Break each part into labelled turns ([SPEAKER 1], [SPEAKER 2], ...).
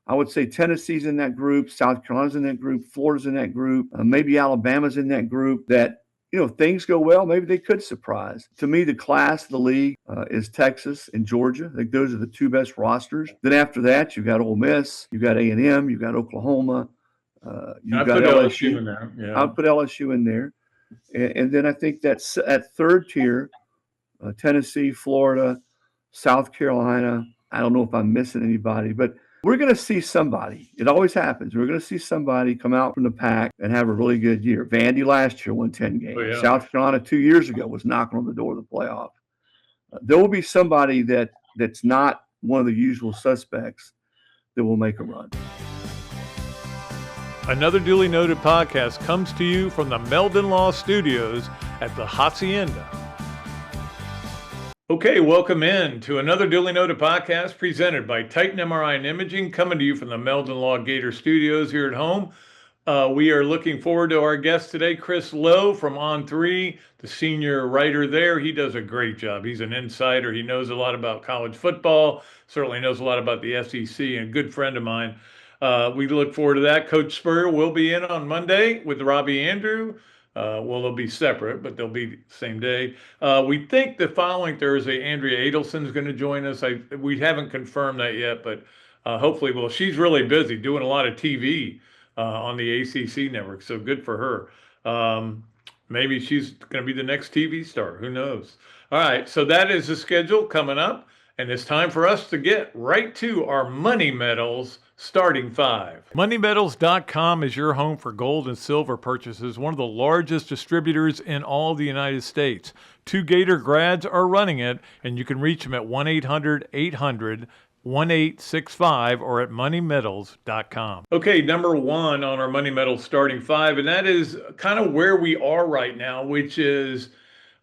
[SPEAKER 1] I would say Tennessee's in that group, South Carolina's in that group, Florida's in that group, maybe Alabama's in that group that, if things go well, maybe they could surprise. To me, the class of the league is Texas and Georgia. I think those are the two best rosters. Then after that, you've got Ole Miss, you've got A&M, you've got Oklahoma, you've
[SPEAKER 2] I
[SPEAKER 1] got
[SPEAKER 2] put LSU
[SPEAKER 1] LSU.
[SPEAKER 2] in there. Yeah.
[SPEAKER 1] I'll put LSU in there. And then I think that's at third tier, Tennessee, Florida, South Carolina. I don't know if I'm missing anybody, but we're going to see somebody. It always happens. We're going to see somebody come out from the pack and have a really good year. Vandy last year won 10 games.
[SPEAKER 2] Oh, yeah.
[SPEAKER 1] South Carolina 2 years ago was knocking on the door of the playoff. There will be somebody that's not one of the usual suspects that will make a run.
[SPEAKER 3] Another duly noted podcast comes to you from the Meldon Law Studios at the Hacienda.
[SPEAKER 2] Okay, welcome in to another duly noted podcast presented by Titan MRI and Imaging, coming to you from the Meldon Law Gator Studios here at home. We are looking forward to our guest today, Chris Lowe from On3, the senior writer there. He does a great job. He's an insider. He knows a lot about college football, certainly knows a lot about the SEC, and a good friend of mine. We look forward to that. Coach Spurrier will be in on Monday with Robbie Andrew. Well, they'll be separate, but they'll be the same day. We think the following Thursday, Andrea Adelson is going to join us. We haven't confirmed that yet, but hopefully, well, she's really busy doing a lot of TV on the ACC network, so good for her. Maybe she's going to be the next TV star. Who knows? All right, so that is the schedule coming up, and it's time for us to get right to our Money Medals starting five.
[SPEAKER 3] MoneyMedals.com is your home for gold and silver purchases, one of the largest distributors in all the United States. 2 Gator grads are running it, and you can reach them at 1-800-800-1865 or at MoneyMedals.com.
[SPEAKER 2] Okay, number one on our Money Medals starting five, and that is kind of where we are right now, which is,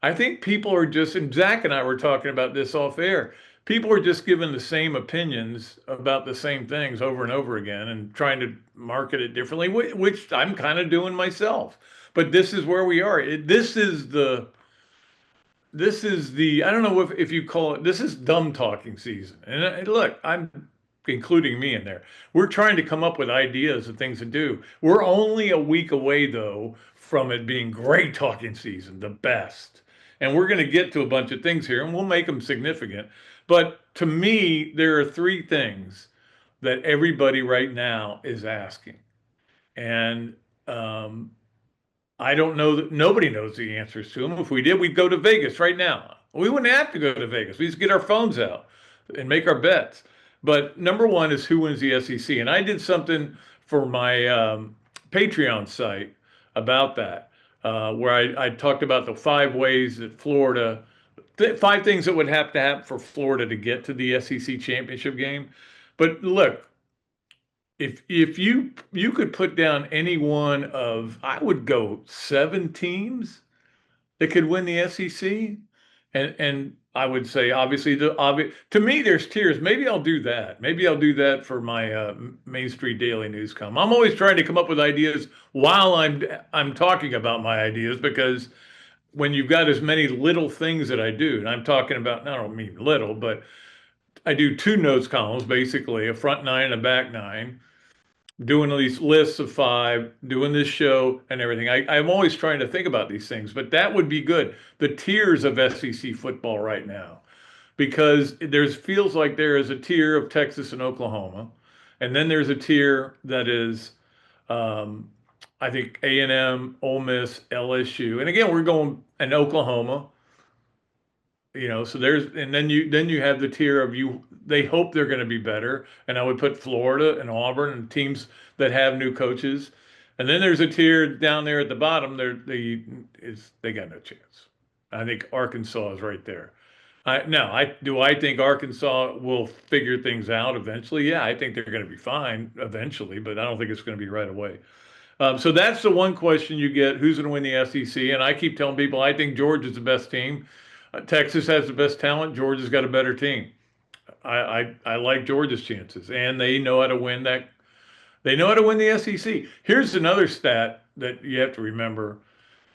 [SPEAKER 2] I think people are just, and Zach and I were talking about this off air, people are just giving the same opinions about the same things over and over again and trying to market it differently, which I'm kind of doing myself. But this is where we are. This is the, I don't know if you call it, this is dumb talking season. And look, I'm including me in there. We're trying to come up with ideas of things to do. We're only a week away, though, from it being great talking season, the best. And we're going to get to a bunch of things here, and we'll make them significant. But to me, there are 3 things that everybody right now is asking. And I don't know that nobody knows the answers to them. If we did, we'd go to Vegas right now. We wouldn't have to go to Vegas. We just get our phones out and make our bets. But number one is who wins the SEC. And I did something for my Patreon site about that, where I talked about the 5 ways that Florida, 5 things that would have to happen for Florida to get to the SEC championship game. But look, if you could put down any one of, I would go 7 teams that could win the SEC, and I would say obviously to me there's tiers. Maybe I'll do that. Maybe I'll do that for my Main Street Daily News column. I'm always trying to come up with ideas while I'm talking about my ideas, because when you've got as many little things that I do, and I'm talking about, I don't mean little, but I do 2 notes columns, basically a front 9 and a back 9, doing these lists of 5, doing this show and everything. I'm always trying to think about these things, but that would be good. The tiers of SEC football right now, because feels like there is a tier of Texas and Oklahoma, and then there's a tier that is, I think A&M, Ole Miss, LSU, and again we're going in Oklahoma. So then you have the tier of they hope they're going to be better, and I would put Florida and Auburn and teams that have new coaches, and then there's a tier down there at the bottom. They got no chance. I think Arkansas is right there. Do I think Arkansas will figure things out eventually? Yeah, I think they're going to be fine eventually, but I don't think it's going to be right away. So that's the one question you get: who's going to win the SEC? And I keep telling people I think Georgia's the best team. Texas has the best talent. Georgia's got a better team. I like Georgia's chances, and they know how to win that. They know how to win the SEC. Here's another stat that you have to remember.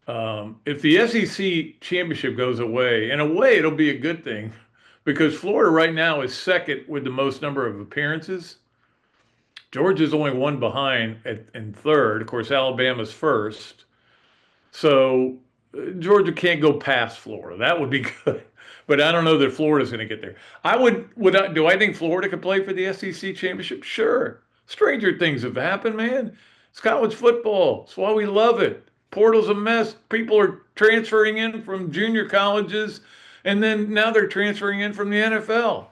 [SPEAKER 2] If the SEC championship goes away, in a way, it'll be a good thing, because Florida right now is second with the most number of appearances. Georgia's only one behind in third. Of course, Alabama's first. So Georgia can't go past Florida. That would be good. But I don't know that Florida's going to get there. Do I think Florida could play for the SEC championship? Sure. Stranger things have happened, man. It's college football. That's why we love it. Portal's a mess. People are transferring in from junior colleges, and then now they're transferring in from the NFL.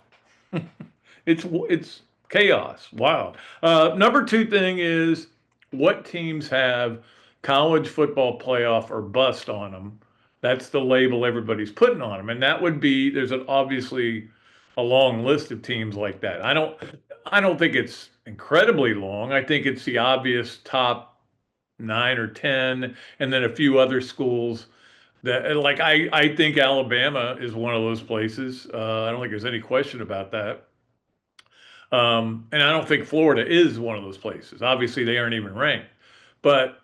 [SPEAKER 2] It's chaos. Wow. Number two thing is what teams have college football playoff or bust on them. That's the label everybody's putting on them, and that would be there's obviously a long list of teams like that. I don't think it's incredibly long. I think it's the obvious top 9 or 10, and then a few other schools that like I think Alabama is one of those places. I don't think there's any question about that. And I don't think Florida is one of those places. Obviously, they aren't even ranked. But,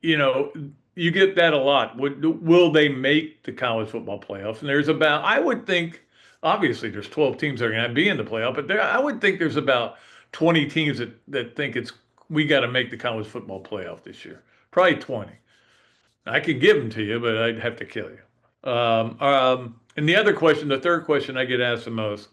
[SPEAKER 2] you know, you get that a lot. Will they make the college football playoffs? And I would think, obviously, there's 12 teams that are going to be in the playoff, but I would think there's about 20 teams that think we got to make the college football playoff this year. Probably 20. I could give them to you, but I'd have to kill you. And the third question I get asked the most,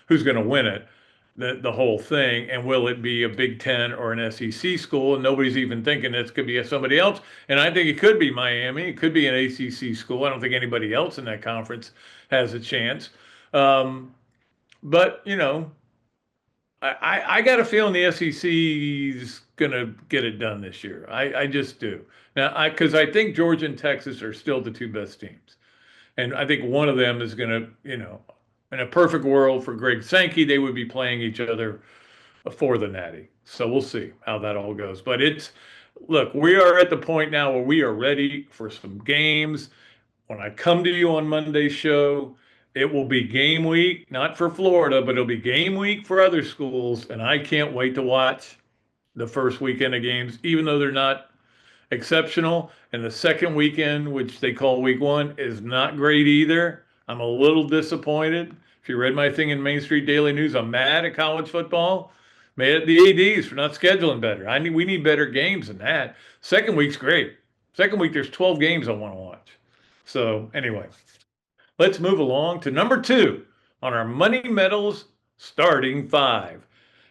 [SPEAKER 2] who's going to win it? The whole thing, and will it be a Big Ten or an SEC school? And nobody's even thinking it could be somebody else. And I think it could be Miami. It could be an ACC school. I don't think anybody else in that conference has a chance. But, you know, I got a feeling the SEC is going to get it done this year. I just do. Now, because I think Georgia and Texas are still the two best teams. And I think one of them is going to, you know, in a perfect world for Greg Sankey, they would be playing each other for the Natty. So we'll see how that all goes. But look, we are at the point now where we are ready for some games. When I come to you on Monday's show, it will be game week, not for Florida, but it'll be game week for other schools. And I can't wait to watch the first weekend of games, even though they're not exceptional. And the second weekend, which they call week one, is not great either. I'm a little disappointed. If you read my thing in Main Street Daily News, I'm mad at college football. Mad at the ADs for not scheduling better. We need better games than that. Second week's great. Second week, there's 12 games I want to watch. So anyway, let's move along to number 2 on our Money Medals starting 5.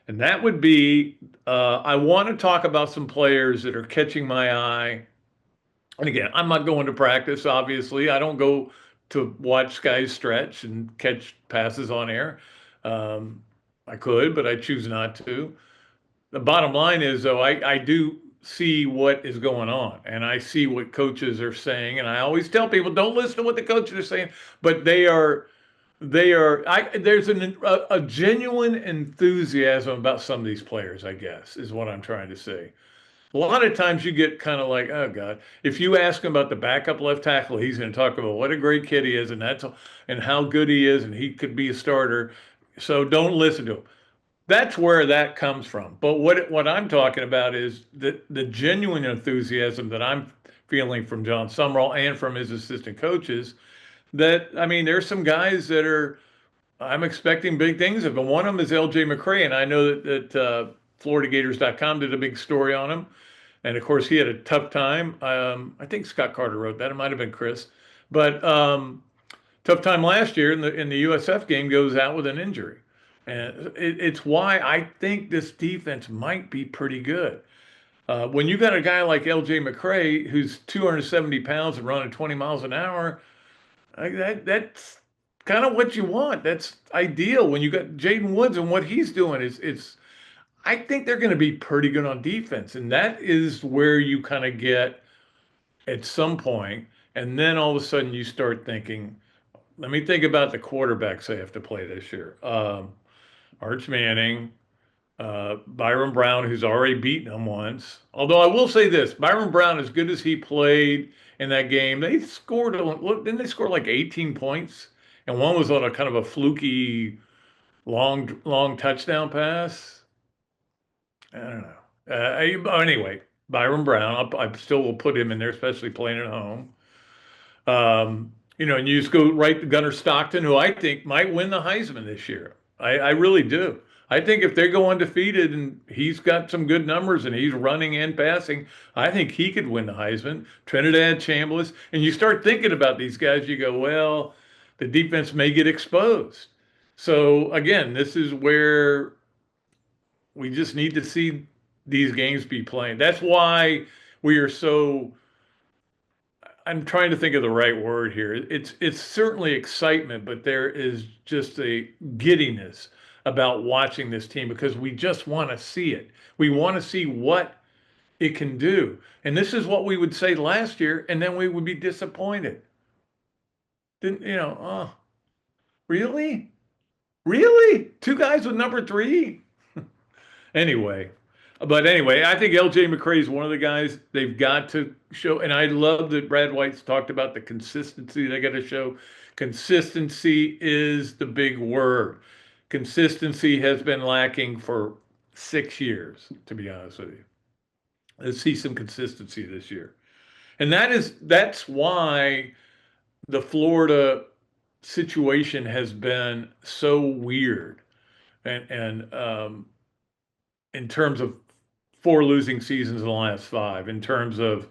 [SPEAKER 2] And that would be, I want to talk about some players that are catching my eye. And again, I'm not going to practice, obviously. I don't go to watch guys stretch and catch passes on air. I could, but I choose not to. The bottom line is, though, I do see what is going on, and I see what coaches are saying, and I always tell people, don't listen to what the coaches are saying, but there's a genuine enthusiasm about some of these players, I guess, is what I'm trying to say. A lot of times you get kind of like, oh God, if you ask him about the backup left tackle, he's going to talk about what a great kid he is and how good he is, and he could be a starter. So don't listen to him. That's where that comes from. But what I'm talking about is the genuine enthusiasm that I'm feeling from John Sumrall and from his assistant coaches. That, I mean, there's some guys that I'm expecting big things of. And one of them is LJ McCray, and I know that FloridaGators.com did a big story on him. And of course, he had a tough time. I think Scott Carter wrote that. It might have been Chris. But tough time last year in the USF game, goes out with an injury. And it's why I think this defense might be pretty good. When you got a guy like LJ McCray, who's 270 pounds and running 20 miles an hour, that's kind of what you want. That's ideal. When you got Jaden Woods and what he's doing, I think they're going to be pretty good on defense. And that is where you kind of get at some point. And then all of a sudden you start thinking, let me think about the quarterbacks they have to play this year. Arch Manning, Byron Brown, who's already beaten them once. Although I will say this, Byron Brown, as good as he played in that game, didn't they score like 18 points? And one was on a kind of a fluky long touchdown pass. I don't know. Anyway, Byron Brown, I still will put him in there, especially playing at home. And you just go right to Gunnar Stockton, who I think might win the Heisman this year. I really do. I think if they go undefeated and he's got some good numbers and he's running and passing, I think he could win the Heisman. Trinidad Chambliss. And you start thinking about these guys, you go, well, the defense may get exposed. So again, this is where we just need to see these games be playing. That's why we are so, I'm trying to think of the right word here. It's certainly excitement, but there is just a giddiness about watching this team because we just want to see it. We want to see what it can do. And this is what we would say last year, and then we would be disappointed. Didn't, oh, really? Really? Two guys with number 3? Anyway, I think LJ McCray is one of the guys they've got to show. And I love that Brad White's talked about the consistency they got to show. Consistency is the big word. Consistency has been lacking for 6 years, to be honest with you. Let's see some consistency this year. And that's why the Florida situation has been so weird. And in terms of 4 losing seasons in the last 5, in terms of,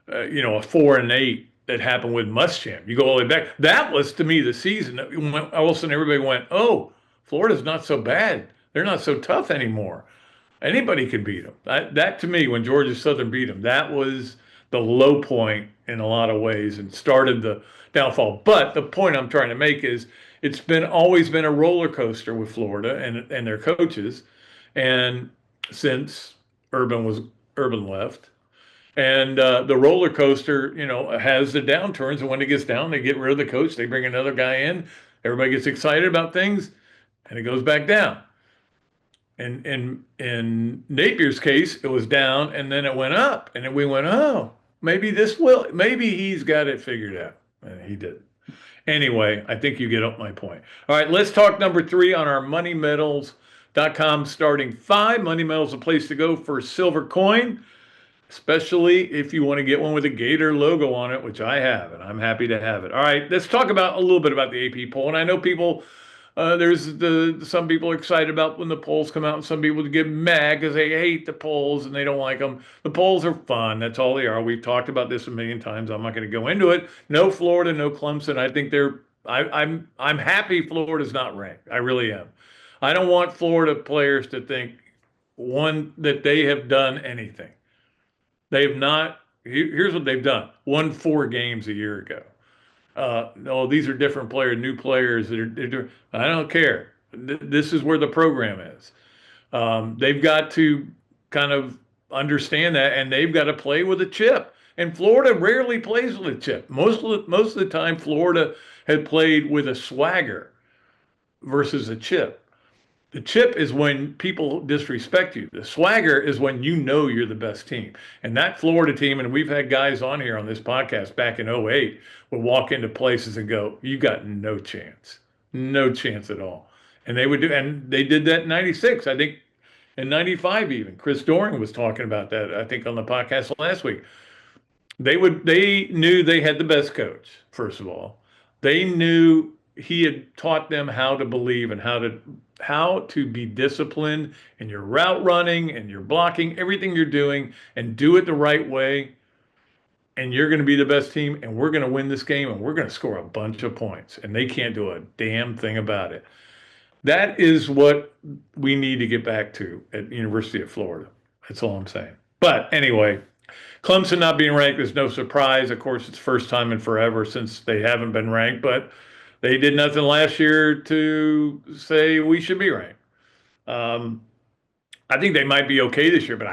[SPEAKER 2] a 4-8 that happened with Muschamp. You go all the way back. That was, to me, the season that all of a sudden everybody went, oh, Florida's not so bad. They're not so tough anymore. Anybody can beat them. That to me, when Georgia Southern beat them, that was the low point in a lot of ways and started the downfall. But the point I'm trying to make is it's always been a roller coaster with Florida and their coaches. And since Urban left, and the roller coaster, has the downturns, and when it gets down, they get rid of the coach, they bring another guy in, everybody gets excited about things, and it goes back down. And in Napier's case, it was down, and then it went up, and then we went, oh, maybe he's got it figured out, and he didn't. Anyway, I think you get my point. All right, let's talk number 3 on our MoneyMedals.com starting 5. Money Medals, a place to go for silver coin, especially if you want to get one with a Gator logo on it, which I have, and I'm happy to have it. All right, let's talk about a little bit about the AP poll. And I know people, some people are excited about when the polls come out, and some people get mad because they hate the polls and they don't like them. The polls are fun. That's all they are. We've talked about this a million times. I'm not going to go into it. No Florida, no Clemson. I think I'm happy Florida's not ranked. I really am. I don't want Florida players to think, that they have done anything. They have not. Here's what they've done. Won 4 games a year ago. No, these are different players, new players that are doing. I don't care. This is where the program is. They've got to kind of understand that, and they've got to play with a chip. And Florida rarely plays with a chip. Most of the time, Florida had played with a swagger versus a chip. The chip is when people disrespect you. The swagger is when you're the best team. And that Florida team, and we've had guys on here on this podcast back in 2008, would walk into places and go, you got no chance. No chance at all. And they would do, and they did that in 96. I think in 95 even. Chris Doring was talking about that, I think, on the podcast last week. They knew they had the best coach, first of all. They knew he had taught them how to believe and how to be disciplined in your route running and your blocking, everything you're doing, and do it the right way. And you're going to be the best team, and we're going to win this game, and we're going to score a bunch of points. And they can't do a damn thing about it. That is what we need to get back to at University of Florida. That's all I'm saying. But anyway, Clemson not being ranked is no surprise. Of course, it's first time in forever since they haven't been ranked, but they did nothing last year to say we should be ranked. I think they might be okay this year, but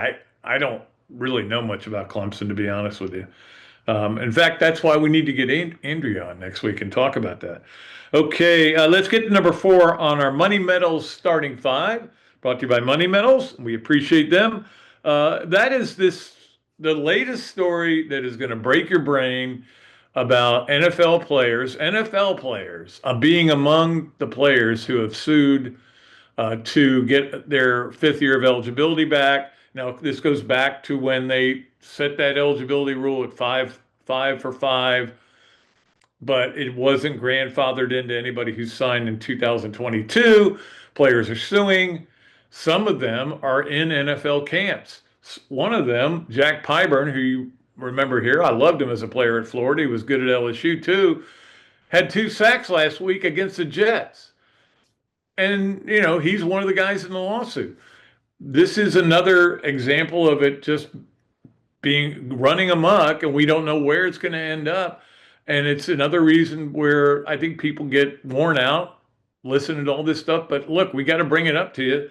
[SPEAKER 2] I don't really know much about Clemson, to be honest with you. In fact, that's why we need to get Andrea on next week and talk about that. Okay, let's get to number 4 on our Money Medals starting 5, brought to you by Money Medals. We appreciate them. That is the latest story that is going to break your brain about NFL players being among the players who have sued to get their 5th year of eligibility back. Now, this goes back to when they set that eligibility rule at 5 for 5, but it wasn't grandfathered into anybody who signed in 2022. Players are suing. Some of them are in NFL camps. One of them, Jack Pyburn, who you remember here, I loved him as a player at Florida. He was good at LSU too. Had 2 sacks last week against the Jets. And, he's one of the guys in the lawsuit. This is another example of it just running amok, and we don't know where it's going to end up. And it's another reason where I think people get worn out listening to all this stuff. But look, we got to bring it up to you.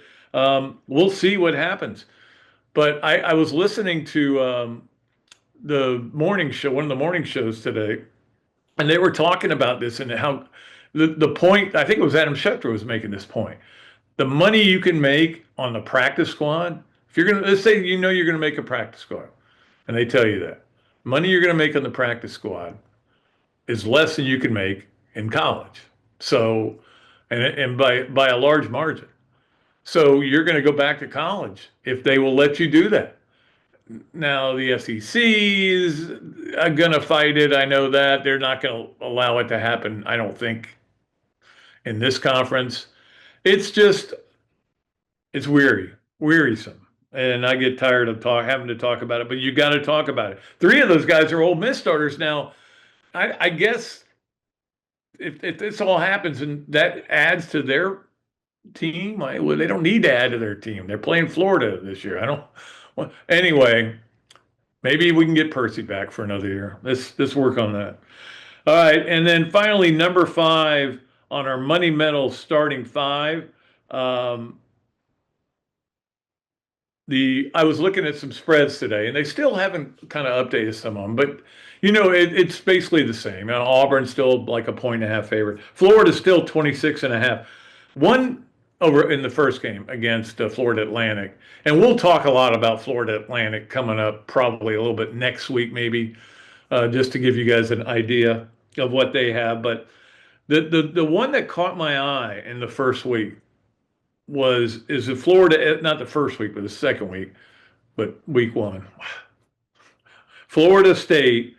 [SPEAKER 2] We'll see what happens. But I was listening to the morning show, one of the morning shows today, and they were talking about this and how the point, I think it was Adam Schefter was making this point. The money you can make on the practice squad, if you're going to, let's say you're going to make a practice squad, and they tell you that, money you're going to make on the practice squad is less than you can make in college. So, and by a large margin. So you're going to go back to college if they will let you do that. Now, the SEC is going to fight it. I know that. They're not going to allow it to happen, I don't think, in this conference. It's wearisome. And I get tired of having to talk about it, but you got to talk about it. 3 of those guys are Ole Miss starters now. I guess if this all happens and that adds to their team, well, they don't need to add to their team. They're playing Florida this year. Anyway, maybe we can get Percy back for another year. Let's work on that. All right, and then finally, number 5 on our Money Medal starting 5. I was looking at some spreads today, and they still haven't kind of updated some of them, but it's basically the same. Auburn's still like a 1.5 favorite. Florida's still 26.5. One over in the first game against Florida Atlantic. And we'll talk a lot about Florida Atlantic coming up probably a little bit next week, maybe, just to give you guys an idea of what they have. But the one that caught my eye in the first week is the Florida, not the first week, but the second week, but week 1. Florida State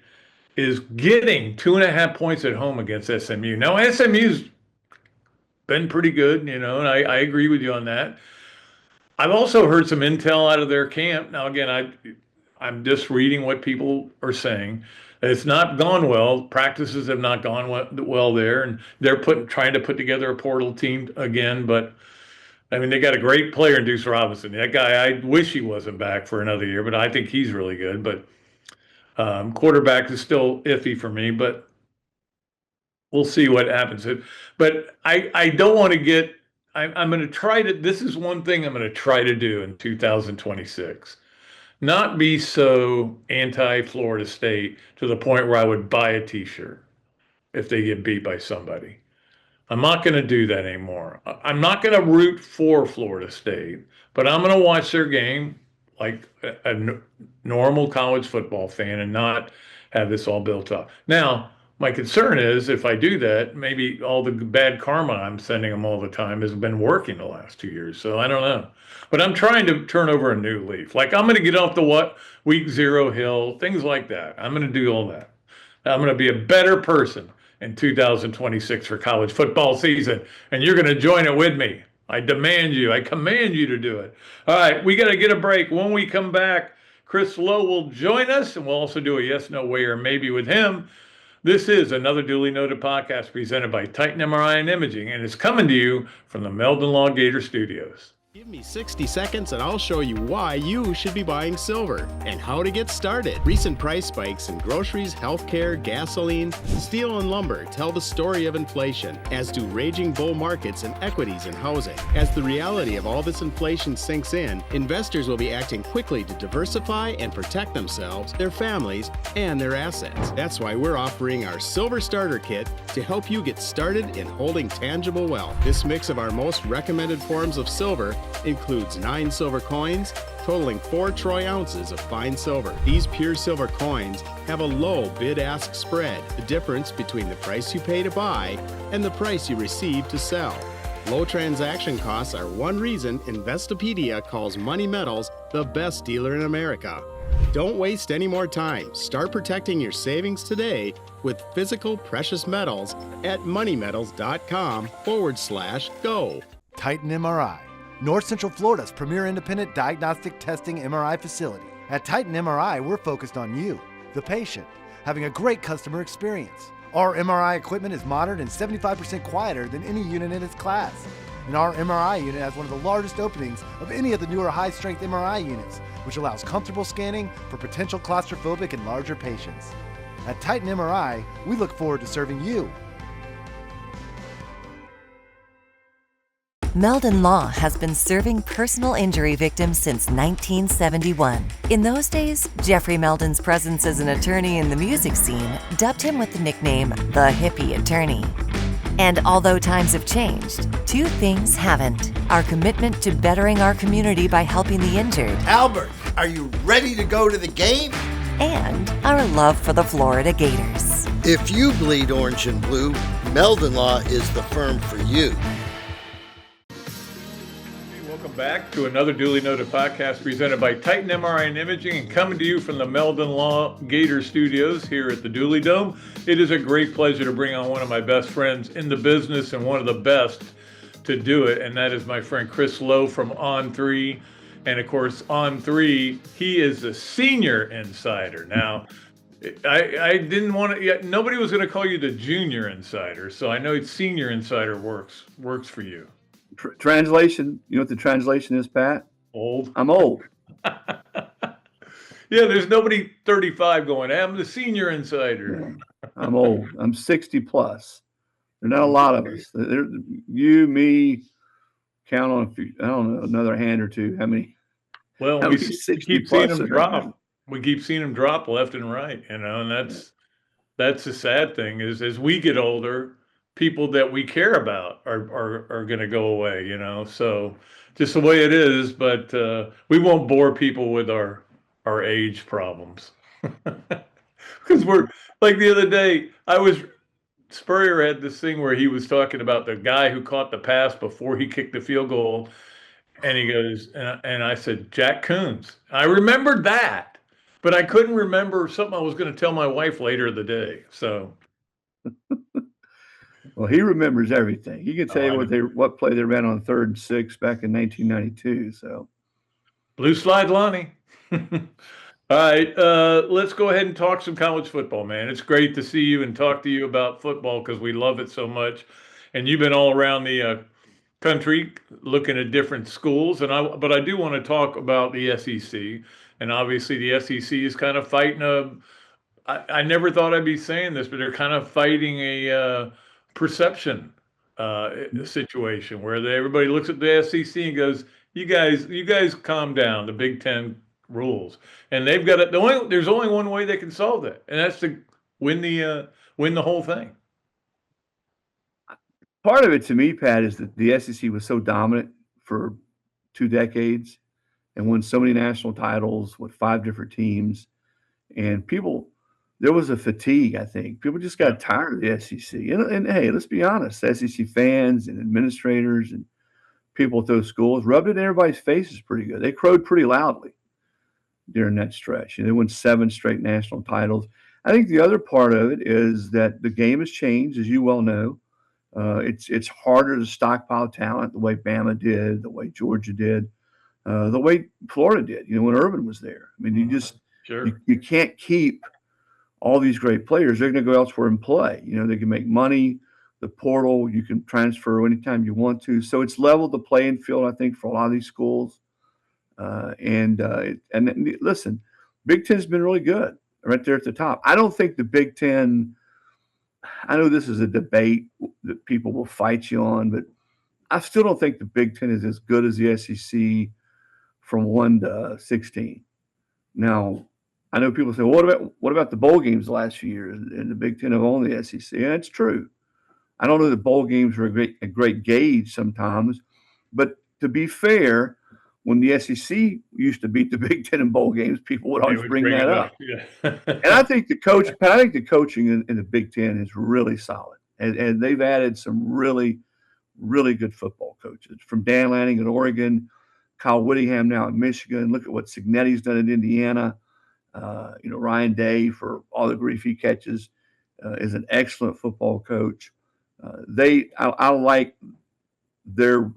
[SPEAKER 2] is getting 2.5 points at home against SMU. Now, SMU's been pretty good, and I agree with you on that. I've also heard some intel out of their camp. Now, again, I'm just reading what people are saying. It's not gone well. Practices have not gone well there, and they're trying to put together a portal team again. But I mean, they got a great player in Deuce Robinson. That guy, I wish he wasn't back for another year, but I think he's really good. But quarterback is still iffy for me, but we'll see what happens. But I don't want to get, I'm going to try to, this is one thing I'm going to try to do in 2026. Not be so anti-Florida State to the point where I would buy a t-shirt if they get beat by somebody. I'm not going to do that anymore. I'm not going to root for Florida State, but I'm going to watch their game like a normal college football fan and not have this all built up. Now, my concern is if I do that, maybe all the bad karma I'm sending them all the time has been working the last 2 years. So I don't know. But I'm trying to turn over a new leaf. Like I'm going to get off the week 0 hill, things like that. I'm going to do all that. I'm going to be a better person in 2026 for college football season. And you're going to join it with me. I command you to do it. All right, we got to get a break. When we come back, Chris Lowe will join us, and we'll also do a yes, no, way, or maybe with him. This is another duly noted podcast presented by Titan MRI and Imaging, and it's coming to you from the Meldon Law Gator Studios.
[SPEAKER 4] Give me 60 seconds and I'll show you why you should be buying silver and how to get started. Recent price spikes in groceries, healthcare, gasoline, steel, and lumber tell the story of inflation, as do raging bull markets in equities and housing. As the reality of all this inflation sinks in, investors will be acting quickly to diversify and protect themselves, their families, and their assets. That's why we're offering our Silver Starter Kit to help you get started in holding tangible wealth. This mix of our most recommended forms of silver includes 9 silver coins, totaling 4 troy ounces of fine silver. These pure silver coins have a low bid-ask spread, the difference between the price you pay to buy and the price you receive to sell. Low transaction costs are one reason Investopedia calls Money Metals the best dealer in America. Don't waste any more time. Start protecting your savings today with physical precious metals at moneymetals.com/go.
[SPEAKER 5] Titan MRI. North Central Florida's premier independent diagnostic testing MRI facility. At Titan MRI, we're focused on you, the patient, having a great customer experience. Our MRI equipment is modern and 75% quieter than any unit in its class. And our MRI unit has one of the largest openings of any of the newer high-strength MRI units, which allows comfortable scanning for potential claustrophobic and larger patients. At Titan MRI, we look forward to serving you.
[SPEAKER 6] Meldon Law has been serving personal injury victims since 1971. In those days, Jeffrey Meldon's presence as an attorney in the music scene dubbed him with the nickname the Hippie Attorney. And although times have changed, two things haven't: our commitment to bettering our community by helping the injured,
[SPEAKER 7] Albert, are you ready to go to the game?
[SPEAKER 6] and our love for the Florida Gators.
[SPEAKER 7] If you bleed orange and blue, Meldon Law is the firm for you.
[SPEAKER 2] Welcome back to another Duly Noted podcast presented by Titan MRI and Imaging and coming to you from the Meldon Law Gator Studios here at the Dooley Dome. It is a great pleasure to bring on one of my best friends in the business and one of the best to do it, and that is my friend Chris Lowe from On3. And of course, On3, he is the senior insider. Now, I didn't want to, yet nobody was going to call you the junior insider, so I know it's senior insider works for you.
[SPEAKER 1] Translation, you know what the translation is, Pat?
[SPEAKER 2] Old.
[SPEAKER 1] I'm old.
[SPEAKER 2] Yeah, there's nobody 35 going, I'm the senior insider.
[SPEAKER 1] I'm old. I'm 60 plus. There are not a lot of us. You, me, count on a few, I don't know, another hand or two. How many?
[SPEAKER 2] Well,
[SPEAKER 1] How
[SPEAKER 2] we
[SPEAKER 1] many 60
[SPEAKER 2] keep seeing
[SPEAKER 1] plus
[SPEAKER 2] them
[SPEAKER 1] are
[SPEAKER 2] drop.
[SPEAKER 1] there?
[SPEAKER 2] We keep seeing them drop left and right, and that's the sad thing is as we get older, people that we care about are going to go away, so just the way it is, but we won't bore people with our age problems. Because we're like the other day, Spurrier had this thing where he was talking about the guy who caught the pass before he kicked the field goal. And he goes, and I said, Jack Coons. I remembered that, but I couldn't remember something I was going to tell my wife later in the day. So,
[SPEAKER 1] Well, he remembers everything. He can tell
[SPEAKER 2] I
[SPEAKER 1] you what play they ran on 3rd and 6 back in 1992. So,
[SPEAKER 2] Blue Slide Lonnie. All right, let's go ahead and talk some college football, man. It's great to see you and talk to you about football because we love it so much. And you've been all around the country looking at different schools, but I do want to talk about the SEC, and obviously the SEC is kind of fighting I never thought I'd be saying this, but they're kind of fighting a perception situation where everybody looks at the SEC and goes, you guys calm down, the Big Ten rules, and they've got it. There's only one way they can solve that, and that's to win the whole thing.
[SPEAKER 1] part of it to me, Pat, is that the SEC was so dominant for 2 decades and won so many national titles with 5 different teams. And there was a fatigue, I think. People just got tired of the SEC. And hey, let's be honest, SEC fans and administrators and people at those schools rubbed it in everybody's faces pretty good. They crowed pretty loudly during that stretch. And they won 7 straight national titles. I think the other part of it is that the game has changed, as you well know. It's harder to stockpile talent the way Bama did, the way Georgia did, the way Florida did, when Urban was there. I mean, you can't keep all these great players. They're going to go elsewhere and play. They can make money, the portal, you can transfer anytime you want to. So it's leveled the playing field, I think, for a lot of these schools. And listen, Big Ten's been really good right there at the top. I don't think the Big Ten, I know this is a debate that people will fight you on, but I still don't think the Big Ten is as good as the SEC from 1 to 16. Now, I know people say, well, what about the bowl games the last few years? And the Big Ten have owned the SEC. And that's true. I don't know that bowl games are a great gauge sometimes, but to be fair, when the SEC used to beat the Big Ten in bowl games, people would always bring that up.
[SPEAKER 2] Yeah.
[SPEAKER 1] And I think the coaching in the Big Ten is really solid. And they've added some really, really good football coaches from Dan Lanning at Oregon, Kyle Whittingham now at Michigan. Look at what Signetti's done at Indiana. Ryan Day, for all the grief he catches, is an excellent football coach. I like their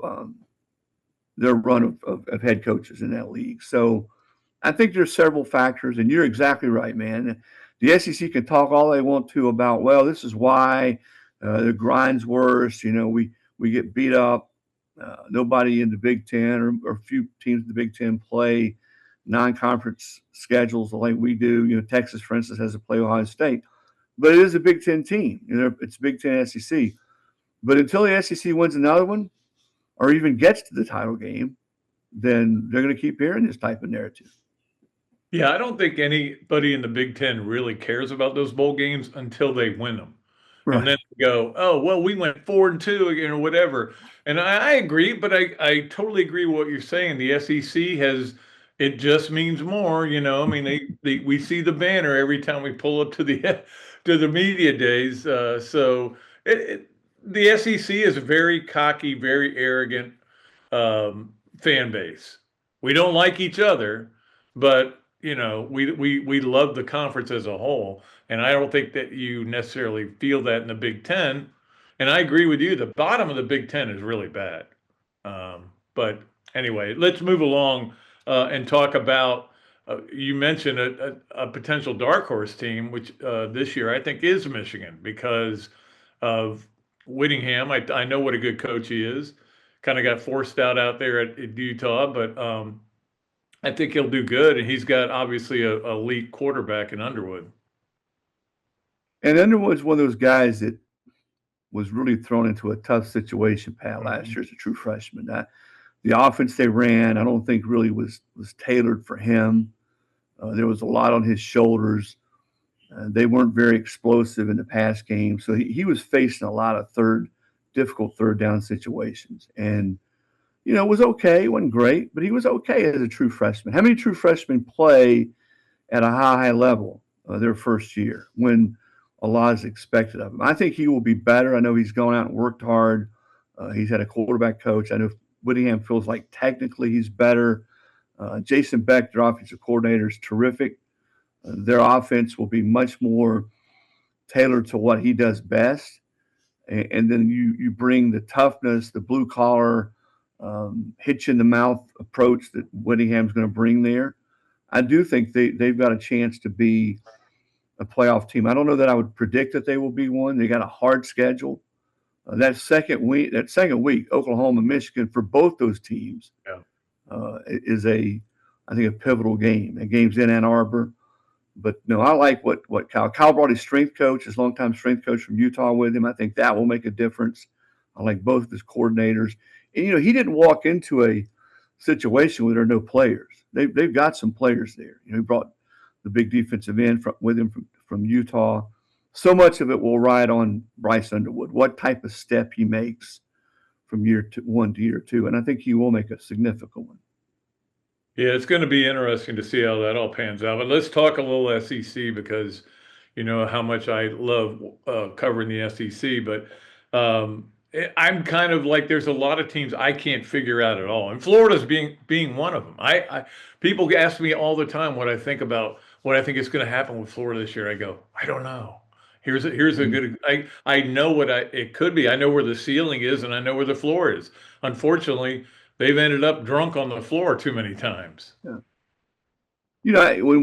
[SPEAKER 1] their run of head coaches in that league. So I think there's several factors, and you're exactly right, man. The SEC can talk all they want to about, well, this is why the grind's worse. We get beat up. Nobody in the Big Ten or few teams in the Big Ten play non-conference schedules like we do. Texas, for instance, has to play Ohio State, but it is a Big Ten team. It's Big Ten SEC. But until the SEC wins another one or even gets to the title game, then they're going to keep hearing this type of narrative.
[SPEAKER 2] Yeah, I don't think anybody in the Big Ten really cares about those bowl games until they win them.
[SPEAKER 1] Right.
[SPEAKER 2] And then they go, oh, well, we went 4-2, or whatever. And I agree, but I totally agree with what you're saying. The SEC it just mean more, I mean, we see the banner every time we pull up to the media days. So the SEC is a very cocky, very arrogant fan base. We don't like each other, but we love the conference as a whole, and I don't think that you necessarily feel that in the Big Ten. And I agree with you. The bottom of the Big Ten is really bad. But anyway, let's move along and talk about. You mentioned a potential dark horse team, which this year I think is Michigan because of Whittingham. I know what a good coach he is. Kind of got forced out there at Utah, but I think he'll do good, and he's got obviously a elite quarterback in Underwood.
[SPEAKER 1] And Underwood's one of those guys that was really thrown into a tough situation, Pat, last year as a true freshman. The offense they ran, I don't think really was tailored for him. There was a lot on his shoulders. They weren't very explosive in the pass game, so he was facing a lot of difficult third down situations. And it was okay. It wasn't great, but he was okay as a true freshman. How many true freshmen play at a high level their first year when a lot is expected of him? I think he will be better. I know he's gone out and worked hard. He's had a quarterback coach. I know Whittingham feels like technically he's better. Jason Beck, their offensive coordinator, is terrific. Their offense will be much more tailored to what he does best. And then you bring the toughness, the blue collar, hitch in the mouth approach that Whittingham's going to bring there. I do think they've got a chance to be a playoff team. I don't know that I would predict that they will be one. They got a hard schedule. That second week, Oklahoma, Michigan, for both those teams, is I think a pivotal game. That game's in Ann Arbor. But no, I like what Kyle brought his strength coach, his longtime strength coach from Utah with him. I think that will make a difference. I like both of his coordinators. And, he didn't walk into a situation where there are no players. They've got some players there. He brought the big defensive end with him from Utah. So much of it will ride on Bryce Underwood, what type of step he makes from year one to year two. And I think he will make a significant one.
[SPEAKER 2] Yeah, it's going to be interesting to see how that all pans out. But let's talk a little SEC because you know how much I love covering the SEC. But I'm kind of like there's a lot of teams I can't figure out at all, and Florida's being one of them. People ask me all the time what I think is going to happen with Florida this year. I go, I don't know. Here's a good. I know what it could be. I know where the ceiling is, and I know where the floor is. Unfortunately, they've ended up drunk on the floor too many times.
[SPEAKER 1] Yeah.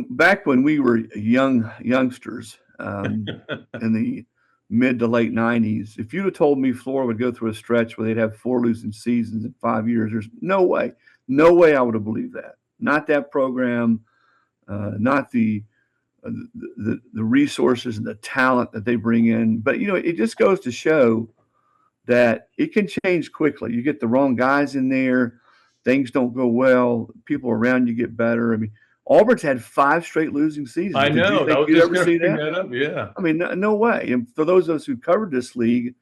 [SPEAKER 1] Back when we were youngsters in the mid to late 90s, if you'd have told me Florida would go through a stretch where they'd have 4 losing seasons in 5 years, there's no way I would have believed that. Not that program, not the resources and the talent that they bring in. But, it just goes to show that it can change quickly. You get the wrong guys in there, things don't go well, people around you get better. I mean, Auburn's had 5 straight losing seasons.
[SPEAKER 2] I know.
[SPEAKER 1] Did you ever see that?
[SPEAKER 2] Up? Yeah.
[SPEAKER 1] I mean, no way. And for those of us who covered this league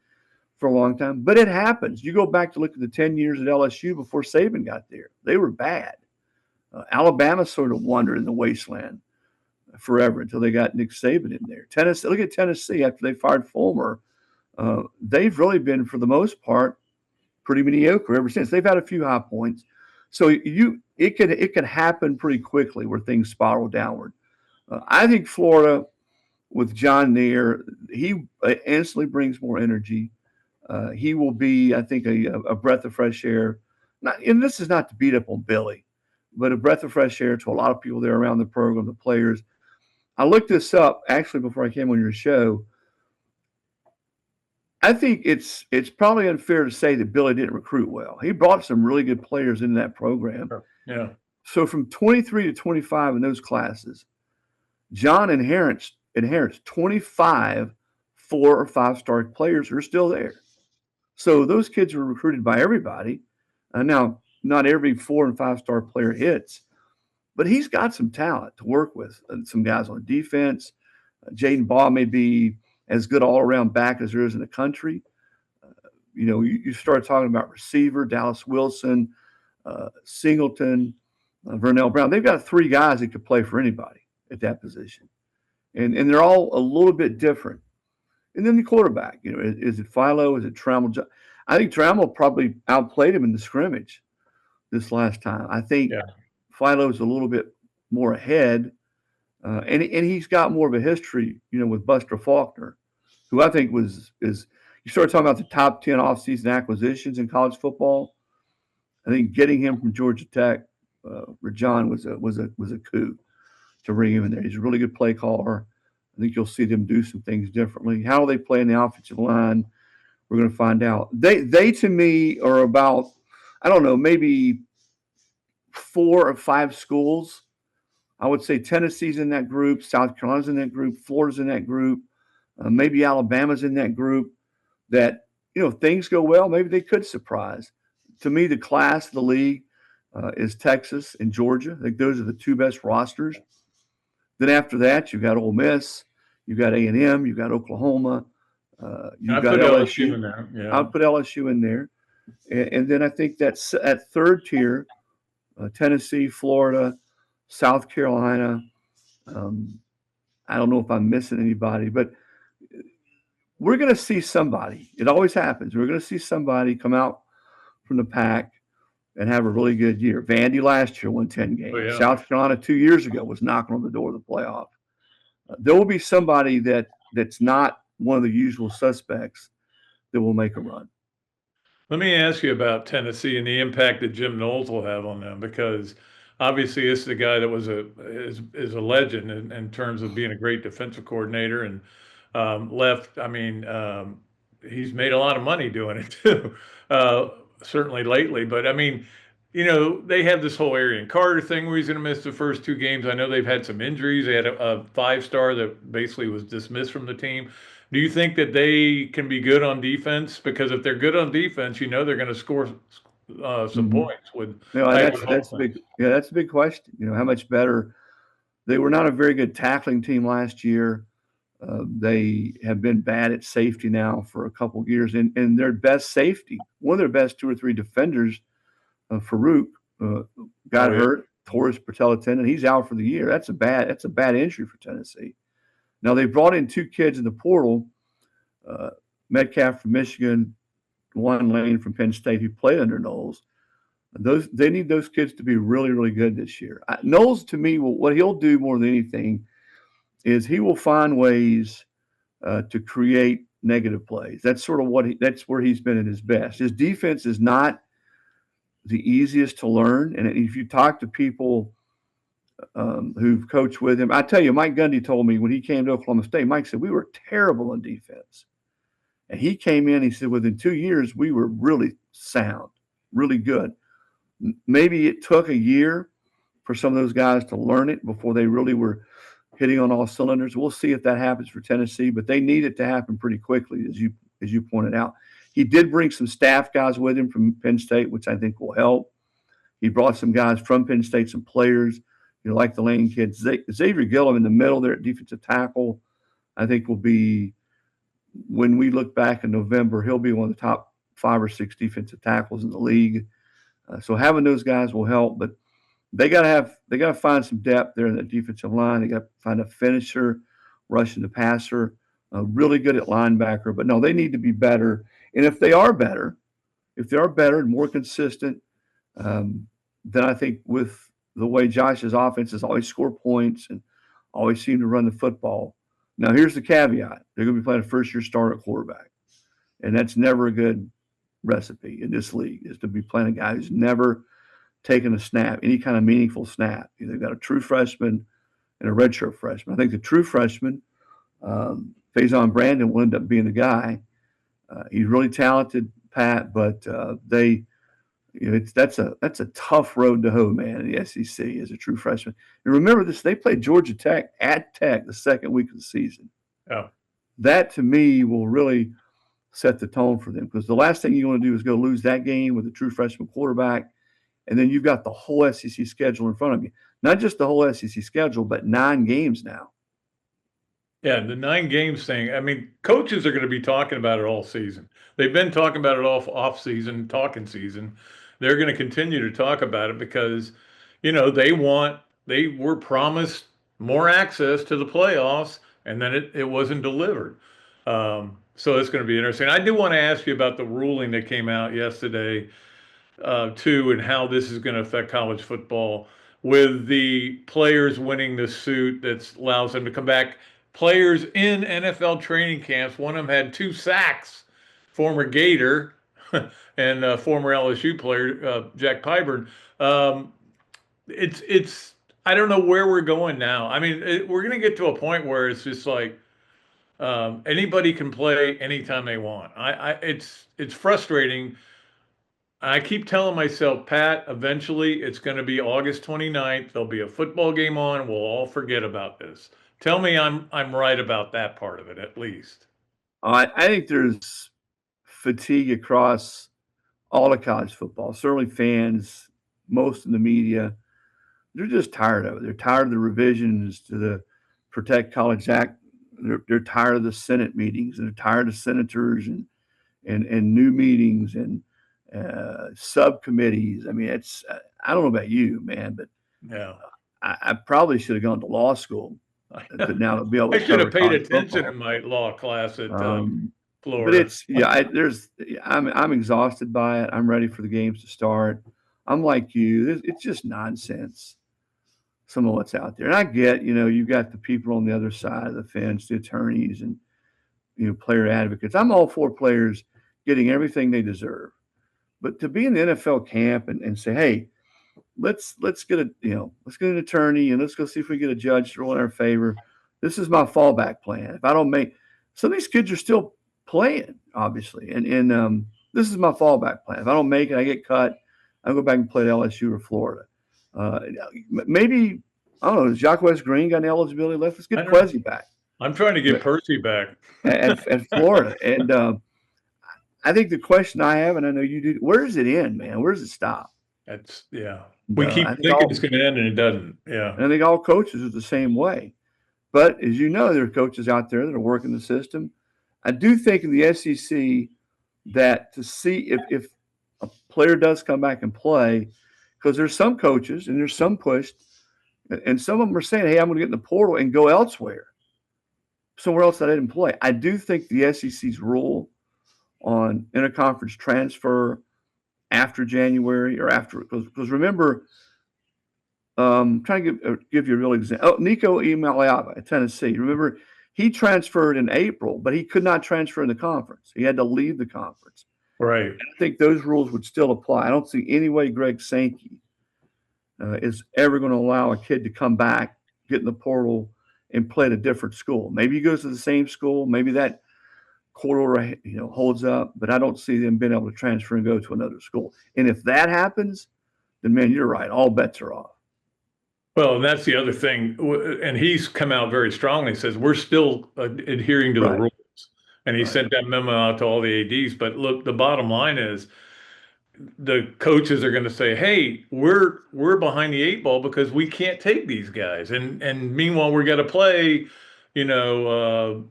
[SPEAKER 1] for a long time, but it happens. You go back to look at the 10 years at LSU before Saban got there. They were bad. Alabama sort of wandered in the wasteland forever until they got Nick Saban in there. Tennessee, look at Tennessee after they fired Fulmer. They've really been, for the most part, pretty mediocre ever since. They've had a few high points. So it can happen pretty quickly where things spiral downward. I think Florida, with John there, he instantly brings more energy. He will be, I think, a breath of fresh air and this is not to beat up on Billy, but a breath of fresh air to a lot of people there around the program, the players. I looked this up actually before I came on your show. I think it's probably unfair to say that Billy didn't recruit well. He brought some really good players into that program.
[SPEAKER 2] Yeah.
[SPEAKER 1] So from 23 to 25 in those classes, John inherits 25 4- or 5-star players who are still there. So those kids were recruited by everybody. Now, not every 4- and 5-star player hits, but he's got some talent to work with. Some guys on defense. Jaden Baugh may be as good all-around back as there is in the country. You start talking about receiver, Dallas Wilson, Singleton, Vernell Brown. They've got 3 guys that could play for anybody at that position. And they're all a little bit different. And then the quarterback, is it Philo? Is it Trammell? I think Trammell probably outplayed him in the scrimmage this last time. I think Philo's a little bit more ahead. And he's got more of a history, with Buster Faulkner, who I think is you start talking about the top 10 offseason acquisitions in college football. I think getting him from Georgia Tech, Rajon was a coup to bring him in there. He's a really good play caller. I think you'll see them do some things differently. How they play in the offensive line, we're going to find out. They to me are about, I don't know, maybe 4 or 5 schools. I would say Tennessee's in that group, South Carolina's in that group, Florida's in that group, maybe Alabama's in that group. That if things go well, maybe they could surprise. To me, the class of the league is Texas and Georgia. I think those are the 2 best rosters. Then after that, you've got Ole Miss, you've got A&M, you've got Oklahoma, you've got LSU
[SPEAKER 2] in there. Yeah.
[SPEAKER 1] I'll put LSU in there, and then I think that's at third tier, Tennessee, Florida, South Carolina. I don't know if I'm missing anybody, but we're going to see somebody. It always happens. We're going to see somebody come out from the pack and have a really good year. Vandy last year won 10 games.
[SPEAKER 2] Oh, yeah.
[SPEAKER 1] South Carolina 2 years ago was knocking on the door of the playoff. There will be somebody that's not one of the usual suspects that will make a run.
[SPEAKER 2] Let me ask you about Tennessee and the impact that Jim Knowles will have on them, because obviously this is a guy that is a legend in terms of being a great defensive coordinator and left. I mean, he's made a lot of money doing it too, certainly lately. But I mean, they have this whole Arian Carter thing where he's going to miss the first 2 games. I know they've had some injuries. They had a 5-star that basically was dismissed from the team. Do you think that they can be good on defense? Because if they're good on defense, they're going to score some points with.
[SPEAKER 1] That's big. Yeah, that's a big question. How much better? They were not a very good tackling team last year. They have been bad at safety now for a couple of years, and their best safety, one of their best 2 or 3 defenders, Farouk, got hurt, tore his patella tendon. He's out for the year. That's a bad injury for Tennessee. Now they brought in 2 kids in the portal, Metcalf from Michigan, Juan Lane from Penn State, who played under Knowles. They need those kids to be really, really good this year. Knowles, to me, what he'll do more than anything is he will find ways to create negative plays. That's sort of that's where he's been at his best. His defense is not the easiest to learn, and if you talk to people who've coached with him, I tell you, Mike Gundy told me when he came to Oklahoma State, Mike said we were terrible on defense, and he came in. He said within 2 years we were really sound, really good. Maybe it took a year for some of those guys to learn it before they really were hitting on all cylinders. We'll see if that happens for Tennessee, but they need it to happen pretty quickly, as you pointed out. He did bring some staff guys with him from Penn State, which I think will help. He brought some guys from Penn State, some players, like the Lane kids. Xavier Gillum in the middle there at defensive tackle, I think will be, when we look back in November, he'll be one of the top 5 or 6 defensive tackles in the league. So having those guys will help, but they got to find some depth there in that defensive line. They got to find a finisher, rushing the passer, really good at linebacker. But no, they need to be better. And if they are better and more consistent, then I think with the way Josh's offense has always scored points and always seemed to run the football. Now here's the caveat: they're going to be playing a first-year starter quarterback, and that's never a good recipe in this league is to be playing a guy who's never taken a snap, any kind of meaningful snap. They've got a true freshman and a redshirt freshman. I think the true freshman, Faison Brandon, will end up being the guy. He's really talented, Pat, but that's a tough road to hoe, man, in the SEC as a true freshman. And remember this, they played Georgia Tech at Tech the second week of the season.
[SPEAKER 2] Oh.
[SPEAKER 1] That, to me, will really set the tone for them, because the last thing you want to do is go lose that game with a true freshman quarterback, and then you've got the whole SEC schedule in front of you. Not just the whole SEC schedule, but 9 games now.
[SPEAKER 2] Yeah, the 9 games thing. I mean, coaches are going to be talking about it all season. They've been talking about it all off season, talking season. They're going to continue to talk about it because, they were promised more access to the playoffs, and then it wasn't delivered. So it's going to be interesting. I do want to ask you about the ruling that came out yesterday, too, and how this is going to affect college football with the players winning the suit that allows them to come back. Players in NFL training camps, one of them had 2 sacks, former Gator and former LSU player, Jack Pyburn. It's I don't know where we're going now. I mean, we're going to get to a point where it's just like anybody can play anytime they want. It's frustrating. I keep telling myself, Pat, eventually it's going to be August 29th. There'll be a football game on. We'll all forget about this. Tell me I'm right about that part of it, at least.
[SPEAKER 1] I think there's fatigue across all of college football. Certainly fans, most of the media, they're just tired of it. They're tired of the revisions to the Protect College Act. They're tired of the Senate meetings, and they're tired of senators and new meetings and subcommittees. I mean, I don't know about you, man, but
[SPEAKER 2] Yeah,
[SPEAKER 1] I probably should have gone to law school. But now to be able to
[SPEAKER 2] I should have
[SPEAKER 1] cover
[SPEAKER 2] paid
[SPEAKER 1] college
[SPEAKER 2] attention
[SPEAKER 1] football.
[SPEAKER 2] in my law class at
[SPEAKER 1] But
[SPEAKER 2] Florida.
[SPEAKER 1] I'm exhausted by it. I'm ready for the games to start. I'm like you. It's just nonsense, some of what's out there. And I get, you've got the people on the other side of the fence, the attorneys and, player advocates. I'm all for players getting everything they deserve. But to be in the NFL camp and say, hey, let's get an attorney and let's go see if we get a judge to rule in our favor. This is my fallback plan. If I don't make, some of these kids are still playing, obviously, and this is my fallback plan. If I don't make it, I get cut. I go back and play at LSU or Florida. Maybe, I don't know, has Jacques West Green got any eligibility left? Let's get Quezzy back.
[SPEAKER 2] I'm trying to get Percy back
[SPEAKER 1] at Florida. And I think the question I have, and I know you do, where does it end, man? Where does it stop?
[SPEAKER 2] We keep thinking it's going to end and it doesn't. Yeah.
[SPEAKER 1] And I think all coaches are the same way. But as you know, there are coaches out there that are working the system. I do think in the SEC that to see if a player does come back and play, because there's some coaches and there's some pushed, and some of them are saying, hey, I'm going to get in the portal and go elsewhere, somewhere else that I didn't play. I do think the SEC's rule on interconference transfer after January or after, because remember, trying to give you a real example. Nico Iamaleava at Tennessee. Remember, he transferred in April, but he could not transfer in the conference. He had to leave the conference.
[SPEAKER 2] Right.
[SPEAKER 1] And I think those rules would still apply. I don't see any way Greg Sankey is ever going to allow a kid to come back, get in the portal, and play at a different school. Maybe he goes to the same school. Maybe that court order, holds up. But I don't see them being able to transfer and go to another school. And if that happens, then man, you're right. All bets are off.
[SPEAKER 2] Well, and that's the other thing. And he's come out very strongly. Says we're still adhering to the rules. And he sent that memo out to all the ADs. But look, the bottom line is the coaches are going to say, hey, we're behind the 8 ball because we can't take these guys. And meanwhile, we're going to play,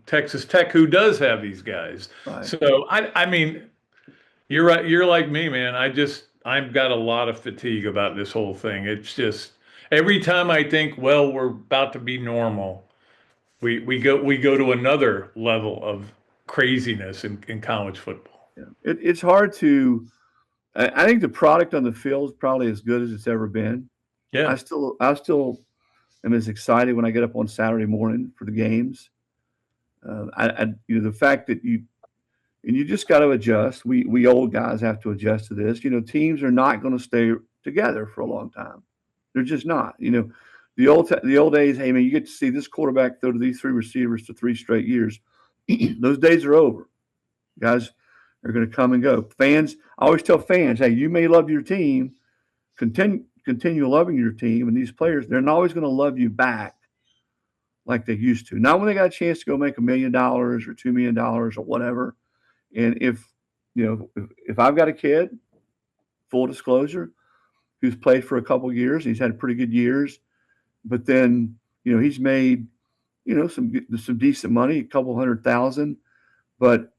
[SPEAKER 2] Texas Tech, who does have these guys. Right. So, I mean, you're right. You're like me, man. I've got a lot of fatigue about this whole thing. It's just every time I think, well, we're about to be normal, we go to another level of craziness in college football.
[SPEAKER 1] Yeah. It's hard to. I think the product on the field is probably as good as it's ever been.
[SPEAKER 2] Yeah,
[SPEAKER 1] I still am as excited when I get up on Saturday morning for the games. The fact that and you just got to adjust. We old guys have to adjust to this. Teams are not going to stay together for a long time. They're just not. The old days. Hey man, you get to see this quarterback throw to these three receivers to 3 straight years. Those days are over. Guys are going to come and go. Fans, I always tell fans, hey, you may love your team, continue loving your team, and these players, they're not always going to love you back like they used to. Not when they got a chance to go make $1 million or $2 million or whatever. And if I've got a kid, full disclosure, who's played for a couple years, he's had pretty good years, but then he's made some decent money, a couple $100,000, but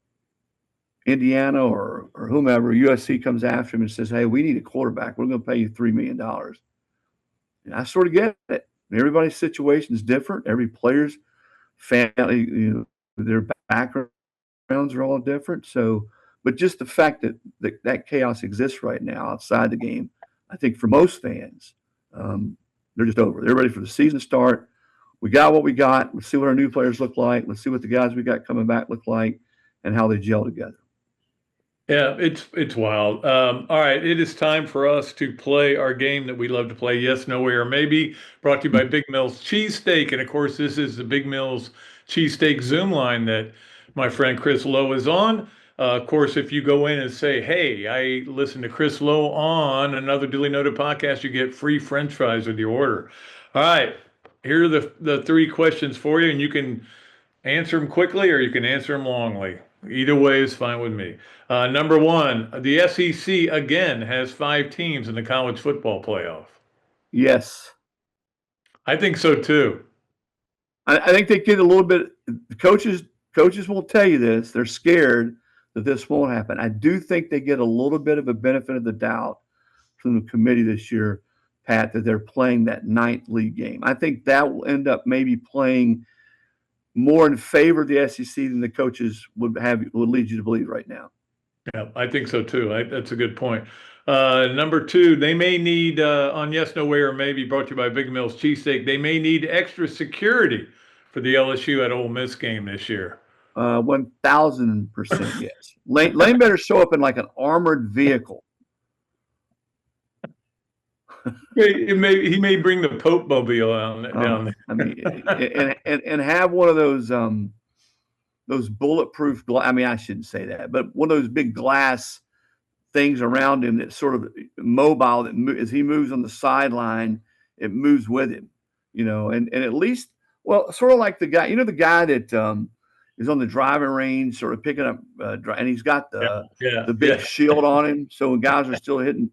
[SPEAKER 1] Indiana or whomever, USC comes after him and says, hey, we need a quarterback. We're going to pay you $3 million. And I sort of get it. Everybody's situation is different. Every player's family, their backgrounds are all different. So, but just the fact that chaos exists right now outside the game, I think for most fans, they're just over. They're ready for the season to start. We got what we got. Let's see what our new players look like. Let's see what the guys we got coming back look like and how they gel together.
[SPEAKER 2] Yeah, it's wild. All right, it is time for us to play our game that we love to play, Yes, No Way, or Maybe, brought to you by Big Mills Cheesesteak. And of course, this is the Big Mills Cheesesteak Zoom line that my friend Chris Lowe is on. Of course, if you go in and say, hey, I listened to Chris Lowe on another Duly Noted podcast, you get free French fries with your order. All right, here are the 3 questions for you, and you can answer them quickly or you can answer them longly. Either way is fine with me. Number 1, the SEC again has 5 teams in the college football playoff.
[SPEAKER 1] Yes.
[SPEAKER 2] I think so too.
[SPEAKER 1] I think they get a little bit. Coaches will tell you this. They're scared that this won't happen. I do think they get a little bit of a benefit of the doubt from the committee this year, Pat, that they're playing that 9th league game. I think that will end up maybe playing more in favor of the SEC than the coaches would lead you to believe right now.
[SPEAKER 2] Yeah, I think so too. That's a good point. Number 2, they may need, on Yes, No Way, or Maybe, brought to you by Big Mills Cheesesteak, they may need extra security for the LSU at Ole Miss game this year.
[SPEAKER 1] 1,000% yes. Lane better show up in like an armored vehicle.
[SPEAKER 2] He may bring the Pope mobile down there.
[SPEAKER 1] I mean, and have one of those bulletproof I shouldn't say that, but one of those big glass things around him that's sort of mobile, that as he moves on the sideline, it moves with him, and at least, well, sort of like the guy that is on the driving range, sort of picking up, and he's got the big shield on him, so when guys are still hitting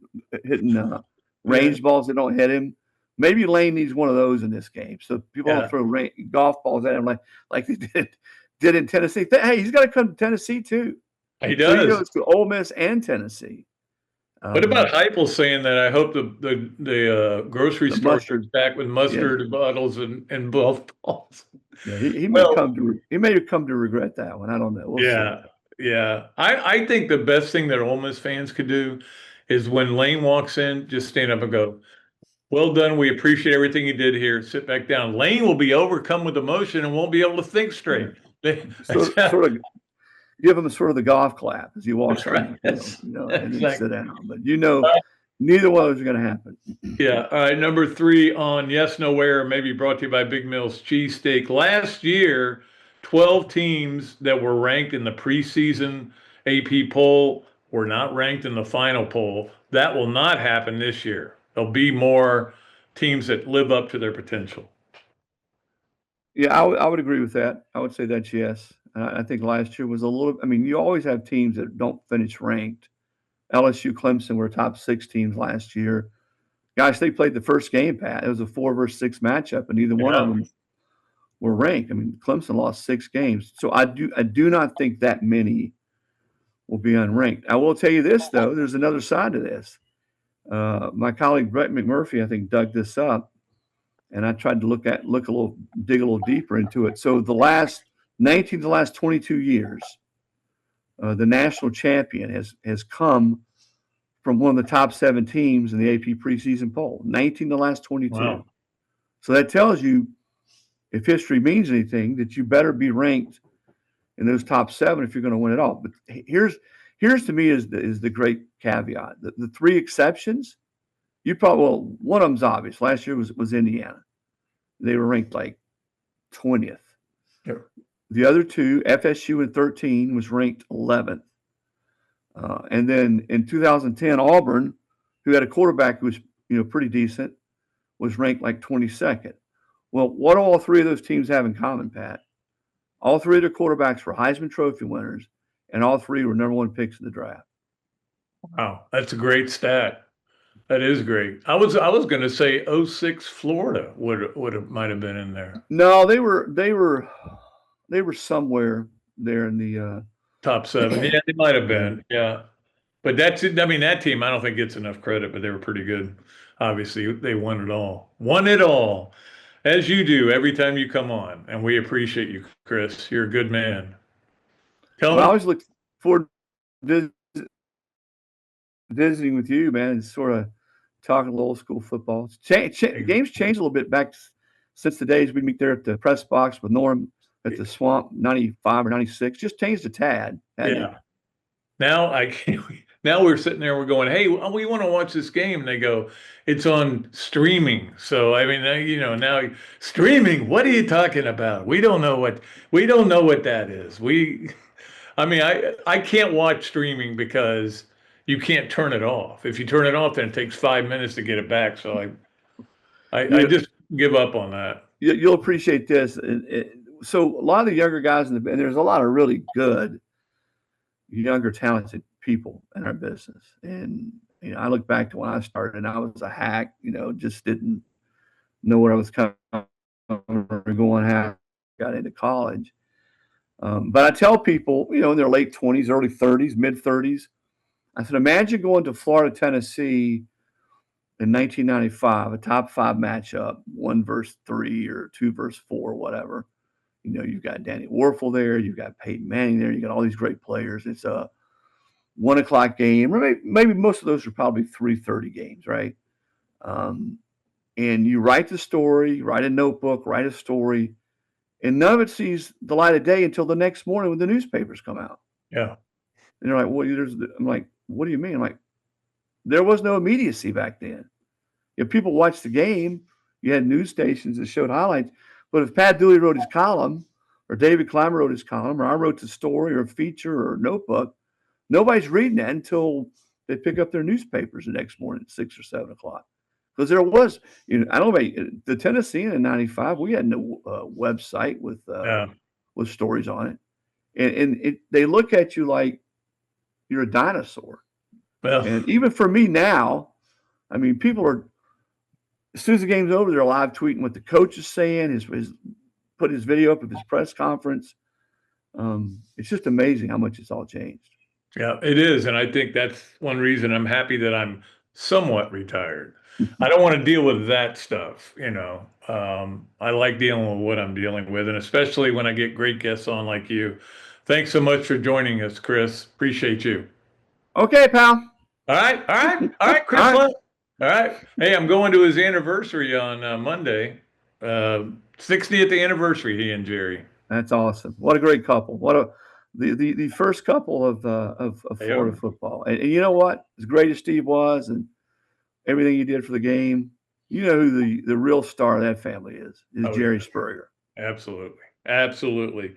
[SPEAKER 1] range balls that don't hit him. Maybe Lane needs one of those in this game, so people don't throw golf balls at him like they did in Tennessee. Hey, he's got to come to Tennessee too.
[SPEAKER 2] He does.
[SPEAKER 1] So he goes to Ole Miss and Tennessee.
[SPEAKER 2] What about Heupel saying that I hope the grocery store is back with mustard bottles and golf balls?
[SPEAKER 1] Yeah, he may come to regret that one. I don't know. We'll see.
[SPEAKER 2] Yeah. I think the best thing that Ole Miss fans could do is when Lane walks in, just stand up and go, well done. We appreciate everything you did here. Sit back down. Lane will be overcome with emotion and won't be able to think straight.
[SPEAKER 1] Sort of give him sort of the golf clap as he walks
[SPEAKER 2] right.
[SPEAKER 1] in, and then sit down. But neither one of those are going to happen.
[SPEAKER 2] Yeah. All right. Number 3 on Yes, No Way, or Maybe, brought to you by Big Mills Cheesesteak. Last year, 12 teams that were ranked in the preseason AP poll were not ranked in the final poll. That will not happen this year. There'll be more teams that live up to their potential.
[SPEAKER 1] Yeah, I would agree with that. I would say that's yes. I think last year was a little. You always have teams that don't finish ranked. LSU, Clemson were top 6 teams last year. Gosh, they played the first game, Pat. It was a 4 versus 6 matchup, and neither one of them were ranked. Clemson lost 6 games, so I do not think that many will be unranked. I will tell you this though: there's another side to this. My colleague Brett McMurphy, I think, dug this up, and I tried to dig a little deeper into it. So the last 22 years, the national champion has come from one of the top 7 teams in the AP preseason poll. 19 the last 22. Wow. So that tells you, if history means anything, that you better be ranked in those top 7 if you're going to win it all. But here's to me is the great caveat. The 3 exceptions, one of them's obvious. Last year was Indiana. They were ranked like 20th.
[SPEAKER 2] Yep.
[SPEAKER 1] The other 2, FSU in 13 was ranked 11th. And then in 2010, Auburn, who had a quarterback who was pretty decent, was ranked like 22nd. Well, what do all 3 of those teams have in common, Pat? All 3 of their quarterbacks were Heisman Trophy winners, and all 3 were number 1 picks in the draft.
[SPEAKER 2] Wow, that's a great stat. That is great. I was going to say 06 Florida might have been in there.
[SPEAKER 1] No, they were somewhere there in the
[SPEAKER 2] top 7. Yeah, they might have been. Yeah, but that team I don't think gets enough credit, but they were pretty good. Obviously, they won it all, as you do every time you come on, and we appreciate you, Chris. You're a good man.
[SPEAKER 1] I always look forward to visiting with you, man, and sort of talking a little old school football. Games changed a little bit back since the days we meet there at the press box with Norm at the Swamp, 95 or 96. Just changed a tad.
[SPEAKER 2] Yeah. Now we're sitting there, we're going, hey, we want to watch this game. And they go, it's on streaming. So, I mean, now streaming, what are you talking about? We don't know what that is. I can't watch streaming because you can't turn it off. If you turn it off, then it takes 5 minutes to get it back. So I just give up on that.
[SPEAKER 1] You'll appreciate this. So a lot of the younger guys and there's a lot of really good, younger, talented people in our business. And I look back to when I started, and I was a hack. Just didn't know what I was kind of going. How I got into college. But I tell people, in their late 20s, early 30s, mid 30s, I said, imagine going to Florida, Tennessee in 1995, a top 5 matchup, 1 versus 3 or 2 versus 4, whatever. You've got Danny Warfel there, you've got Peyton Manning there, you got all these great players. It's a 1 o'clock game, or maybe most of those are probably 3:30 games, right? And you write the story, write a notebook, write a story, and none of it sees the light of day until the next morning when the newspapers come out.
[SPEAKER 2] Yeah.
[SPEAKER 1] And they're like, well, I'm like, what do you mean? I'm like, there was no immediacy back then. If people watched the game, you had news stations that showed highlights. But if Pat Dooley wrote his column, or David Clymer wrote his column, or I wrote the story or a feature or a notebook, nobody's reading that until they pick up their newspapers the next morning at 6 or 7 o'clock. Because there was, I don't know, the Tennessean in 95, we had no website with stories on it. And they look at you like you're a dinosaur.
[SPEAKER 2] Well,
[SPEAKER 1] and even for me now, I mean, people are, as soon as the game's over, they're live tweeting what the coach is saying, put his video up of his press conference. It's just amazing how much it's all changed.
[SPEAKER 2] Yeah, it is. And I think that's one reason I'm happy that I'm somewhat retired. I don't want to deal with that stuff, I like dealing with what I'm dealing with, and especially when I get great guests on like you. Thanks so much for joining us, Chris. Appreciate you.
[SPEAKER 1] Okay, pal.
[SPEAKER 2] All right, Chris. All right. Hey, I'm going to his anniversary on Monday. 60th anniversary, he and Jerry.
[SPEAKER 1] That's awesome. What a great couple. The first couple of Florida football. And you know what? As great as Steve was and everything he did for the game, you know who the real star of that family is Jerry Spurrier.
[SPEAKER 2] Absolutely.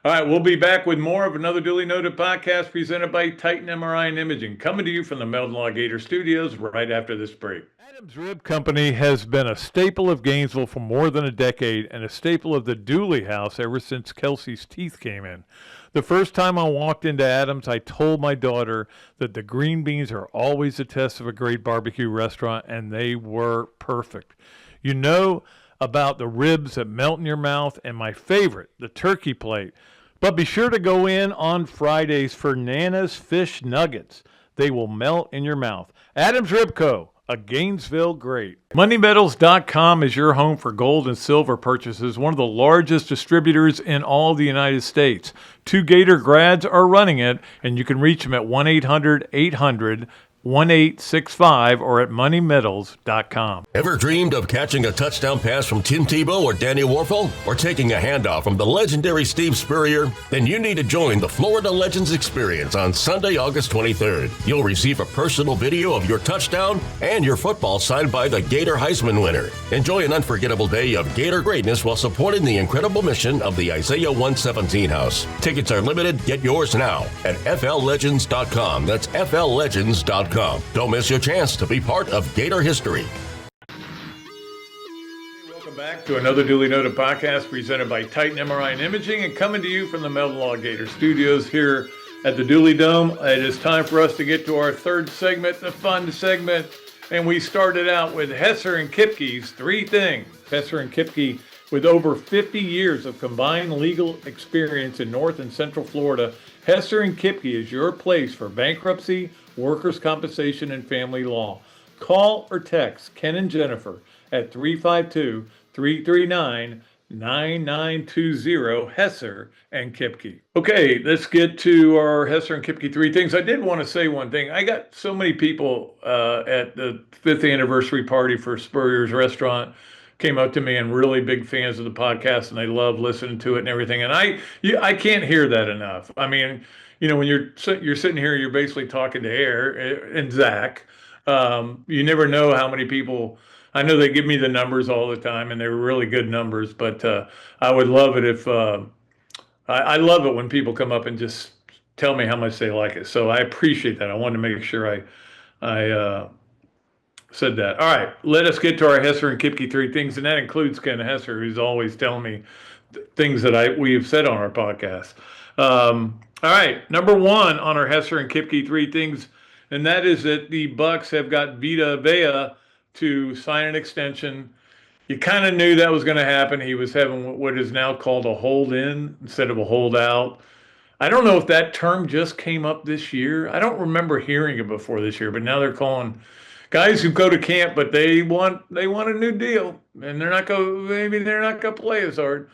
[SPEAKER 2] All right, we'll be back with more of another Duly Noted podcast presented by Titan MRI and Imaging, coming to you from the Meldon Law Gator Studios right after this break.
[SPEAKER 3] Adams Rib Company has been a staple of Gainesville for more than a decade and a staple of the Dooley house ever since Kelsey's teeth came in. The first time I walked into Adams, I told my daughter that the green beans are always a test of a great barbecue restaurant, and they were perfect. You know about the ribs that melt in your mouth, and my favorite, the turkey plate. But be sure to go in on Fridays for Nana's Fish Nuggets. They will melt in your mouth. Adams Rib Co., a Gainesville great. MoneyMetals.com is your home for gold and silver purchases, one of the largest distributors in all the United States. 2 Gator grads are running it, and you can reach them at 1-800-800 1865 or at moneymetals.com.
[SPEAKER 8] Ever dreamed of catching a touchdown pass from Tim Tebow or Danny Warfel? Or taking a handoff from the legendary Steve Spurrier? Then you need to join the Florida Legends Experience on Sunday, August 23rd. You'll receive a personal video of your touchdown and your football signed by the Gator Heisman winner. Enjoy an unforgettable day of Gator greatness while supporting the incredible mission of the Isaiah 117 House. Tickets are limited. Get yours now at fllegends.com. That's fllegends.com. Don't miss your chance to be part of Gator history.
[SPEAKER 2] Welcome back to another Duly Noted podcast presented by Titan MRI and Imaging and coming to you from the Meldon Law Gator Studios here at the Dooley Dome. It is time for us to get to our third segment, the fun segment, and we started out with Hesser and Kipke's Three Things. Hesser and Kipke, with over 50 years of combined legal experience in North and Central Florida, Hesser and Kipke is your place for bankruptcy, workers' compensation, and family law. Call or text Ken and Jennifer at 352-339-9920, Hesser and Kipke. Okay, let's get to our Hesser and Kipke Three Things. I did want to say one thing. I got so many people at the 5th anniversary party for Spurrier's Restaurant came up to me and really big fans of the podcast, and they love listening to it and everything. And I can't hear that enough. I mean, you know, when you're sitting here, you're basically talking to air and Zach. You never know how many people. I know they give me the numbers all the time, and they're really good numbers. But I would love it if I love it when people come up and just tell me how much they like it. So I appreciate that. I wanted to make sure I said that. All right, let us get to our Hesser and Kipke Three Things, and that includes Ken Hesser, who's always telling me things that we have said on our podcast. All right, number one on our Hesser and Kipke Three Things, and that is that the Bucks have got Vita Vea to sign an extension. You kind of knew that was going to happen. He was having what is now called a hold-in instead of a hold-out. I don't know if that term just came up this year. I don't remember hearing it before this year, but now they're calling guys who go to camp, but they want a new deal, and maybe they're not going to play as hard.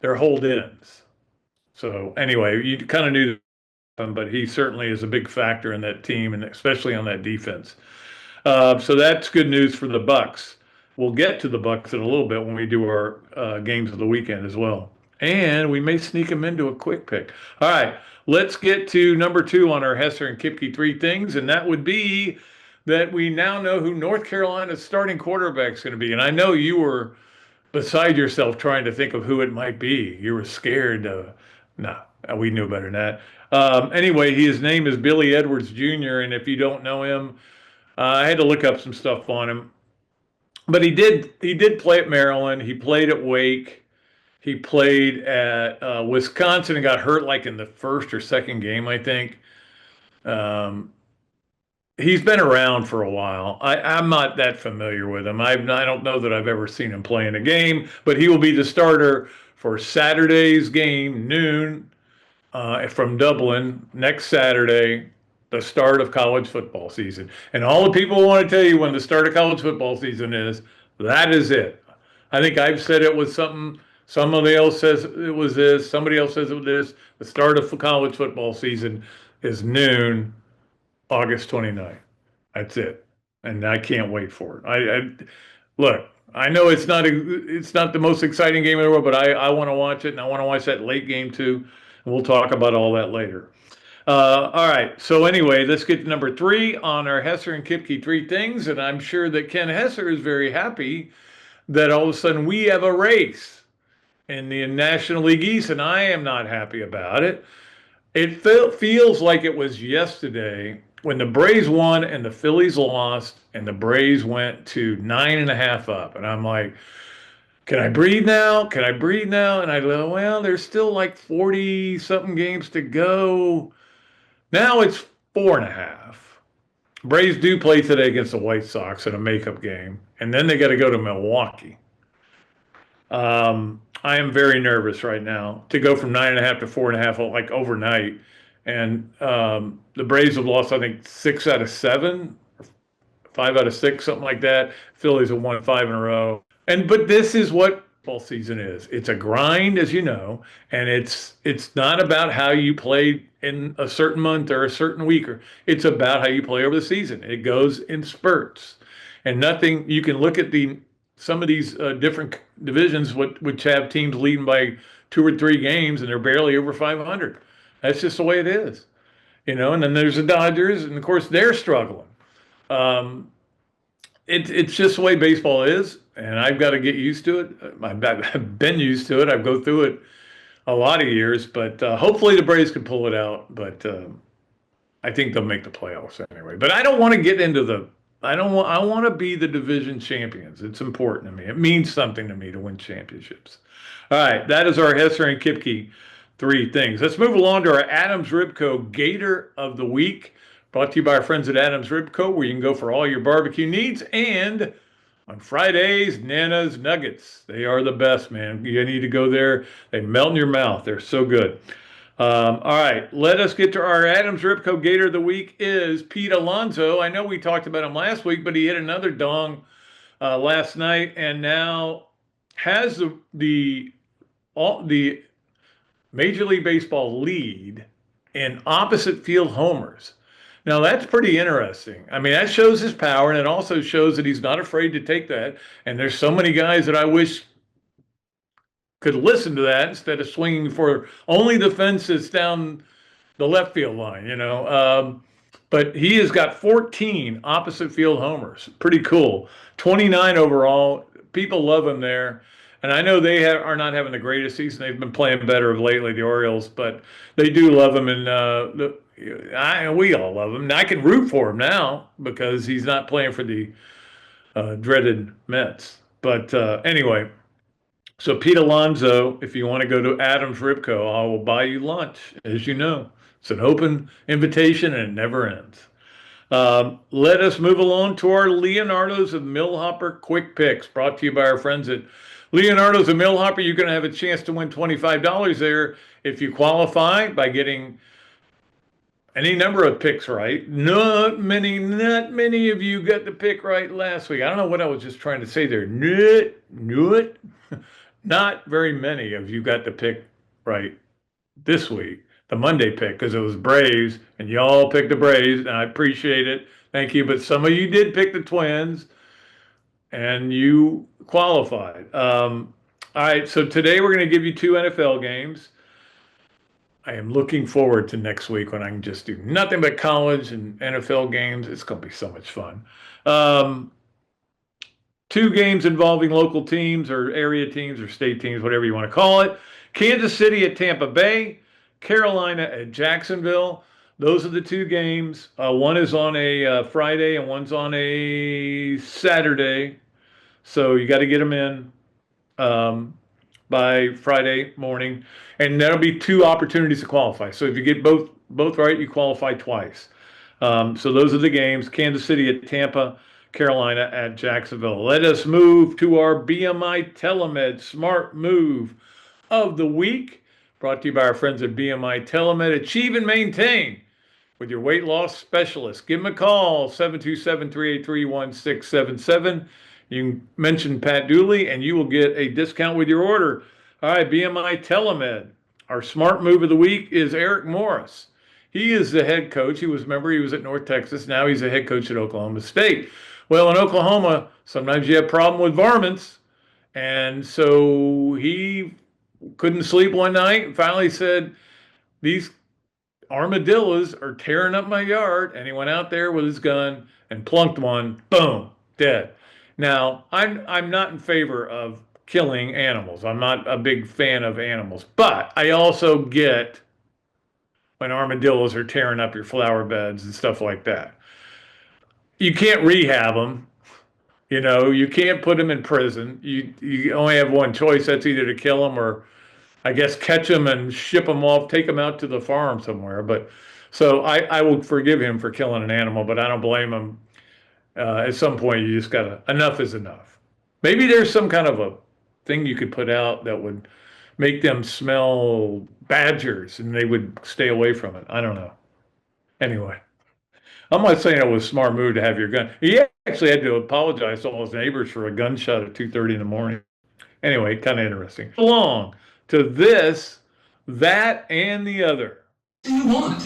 [SPEAKER 2] They're hold-ins. So anyway, you kind of knew that, but he certainly is a big factor in that team, and especially on that defense. So that's good news for the Bucks. We'll get to the Bucks in a little bit when we do our games of the weekend as well, and we may sneak them into a quick pick. All right, let's get to number two on our Hesser and Kipke Three Things, and that would be that we now know who North Carolina's starting quarterback is going to be. And I know you were beside yourself trying to think of who it might be. You were scared. No, we knew better than that. Anyway, his name is Billy Edwards Jr., and if you don't know him, I had to look up some stuff on him. But he did play at Maryland. He played at Wake. He played at Wisconsin and got hurt like in the first or second game, I think. He's been around for a while. I'm not that familiar with him. I don't know that I've ever seen him play in a game, but he will be the starter for Saturday's game, noon, from Dublin, next Saturday, the start of college football season. And all the people want to tell you when the start of college football season is, that is it. I think I've said it was something. Somebody else says it was this. Somebody else says it was this. The start of college football season is noon, August 29th. That's it. And I can't wait for it. Look, I know it's not the most exciting game in the world, but I want to watch it, and I want to watch that late game too. And we'll talk about all that later. All right. So anyway, let's get to number three on our Hesser and Kipke Three Things. And I'm sure that Ken Hesser is very happy that all of a sudden we have a race in the National League East, and I am not happy about it. It feels like it was yesterday when the Braves won and the Phillies lost, and the Braves went to 9.5 up. And I'm like, can I breathe now? Can I breathe now? And I go, well, there's still like 40-something games to go. Now it's 4.5. Braves do play today against the White Sox in a makeup game, and then they got to go to Milwaukee. I am very nervous right now to go from 9.5 to 4.5 like overnight. And the Braves have lost, I think, 6 out of 7, 5 out of 6, something like that. Phillies have won 5 in a row. But this is what football season is. It's a grind, as you know, and it's not about how you played in a certain month or a certain week. It's about how you play over the season. It goes in spurts, and nothing. You can look at some of these different divisions, which have teams leading by 2 or 3 games, and they're barely over 500. That's just the way it is, And then there's the Dodgers, and of course they're struggling. It's just the way baseball is, and I've got to get used to it. I've been used to it. I go through it a lot of years, but hopefully the Braves can pull it out. But I think they'll make the playoffs anyway. But I don't want to get into I want to be the division champions. It's important to me. It means something to me to win championships. All right, that is our Hesser and Kipke 3 things. Let's move along to our Adams Ribco Gator of the Week. Brought to you by our friends at Adams Ribco, where you can go for all your barbecue needs. And on Fridays, Nana's Nuggets. They are the best, man. You need to go there. They melt in your mouth. They're so good. All right, let us get to our Adams Ribco Gator of the Week is Pete Alonso. I know we talked about him last week, but he hit another dong last night and now has the Major League Baseball lead in opposite field homers. Now, that's pretty interesting. I mean, that shows his power, and it also shows that he's not afraid to take that. And there's so many guys that I wish could listen to that instead of swinging for only the fences down the left field line, But he has got 14 opposite field homers. Pretty cool. 29 overall. People love him there. And I know they are not having the greatest season. They've been playing better of lately, the Orioles, but they do love him, and we all love him. And I can root for him now because he's not playing for the dreaded Mets. But anyway, so Pete Alonso, if you want to go to Adams Ribco, I will buy you lunch, as you know. It's an open invitation, and it never ends. Let us move along to our Leonardo's of Millhopper Quick Picks, brought to you by our friends at Leonardo's of Millhopper. You're going to have a chance to win $25 there if you qualify by getting any number of picks right. Not many of you got the pick right last week. I don't know what I was just trying to say there. Not very many of you got the pick right this week, the Monday pick, because it was Braves, and y'all picked the Braves, and I appreciate it. Thank you. But some of you did pick the Twins, and you qualified. All right, so today we're going to give you 2 NFL games. I am looking forward to next week when I can just do nothing but college and NFL games. It's going to be so much fun. 2 games involving local teams or area teams or state teams, whatever you want to call it. Kansas City at Tampa Bay, Carolina at Jacksonville. Those are the 2 games. One is on a Friday and one's on a Saturday. So you got to get them in by Friday morning, and that'll be 2 opportunities to qualify. So if you get both right, you qualify twice. So those are the games: Kansas City at Tampa, Carolina at Jacksonville. Let us move to our BMI TeleMed Smart Move of the Week, brought to you by our friends at BMI TeleMed. Achieve and maintain with your weight loss specialist. Give them a call, 727-383-1677. You can mention Pat Dooley, and you will get a discount with your order. All right, BMI TeleMed. Our smart move of the week is Eric Morris. He is the head coach. He was at North Texas. Now he's the head coach at Oklahoma State. Well, in Oklahoma, sometimes you have a problem with varmints. And so he couldn't sleep one night and finally said, these armadillos are tearing up my yard. And he went out there with his gun and plunked one. Boom, dead. Now, I'm not in favor of killing animals. I'm not a big fan of animals. But I also get when armadillos are tearing up your flower beds and stuff like that. You can't rehab them. You can't put them in prison. You only have one choice. That's either to kill them or, I guess, catch them and ship them off, take them out to the farm somewhere. But so I will forgive him for killing an animal, but I don't blame him. At some point, you just enough is enough. Maybe there's some kind of a thing you could put out that would make them smell badgers and they would stay away from it. I don't know. Anyway, I'm not saying it was a smart move to have your gun. He actually had to apologize to all his neighbors for a gunshot at 2:30 in the morning. Anyway, kind of interesting. Along to this, that, and the other.
[SPEAKER 9] do you want?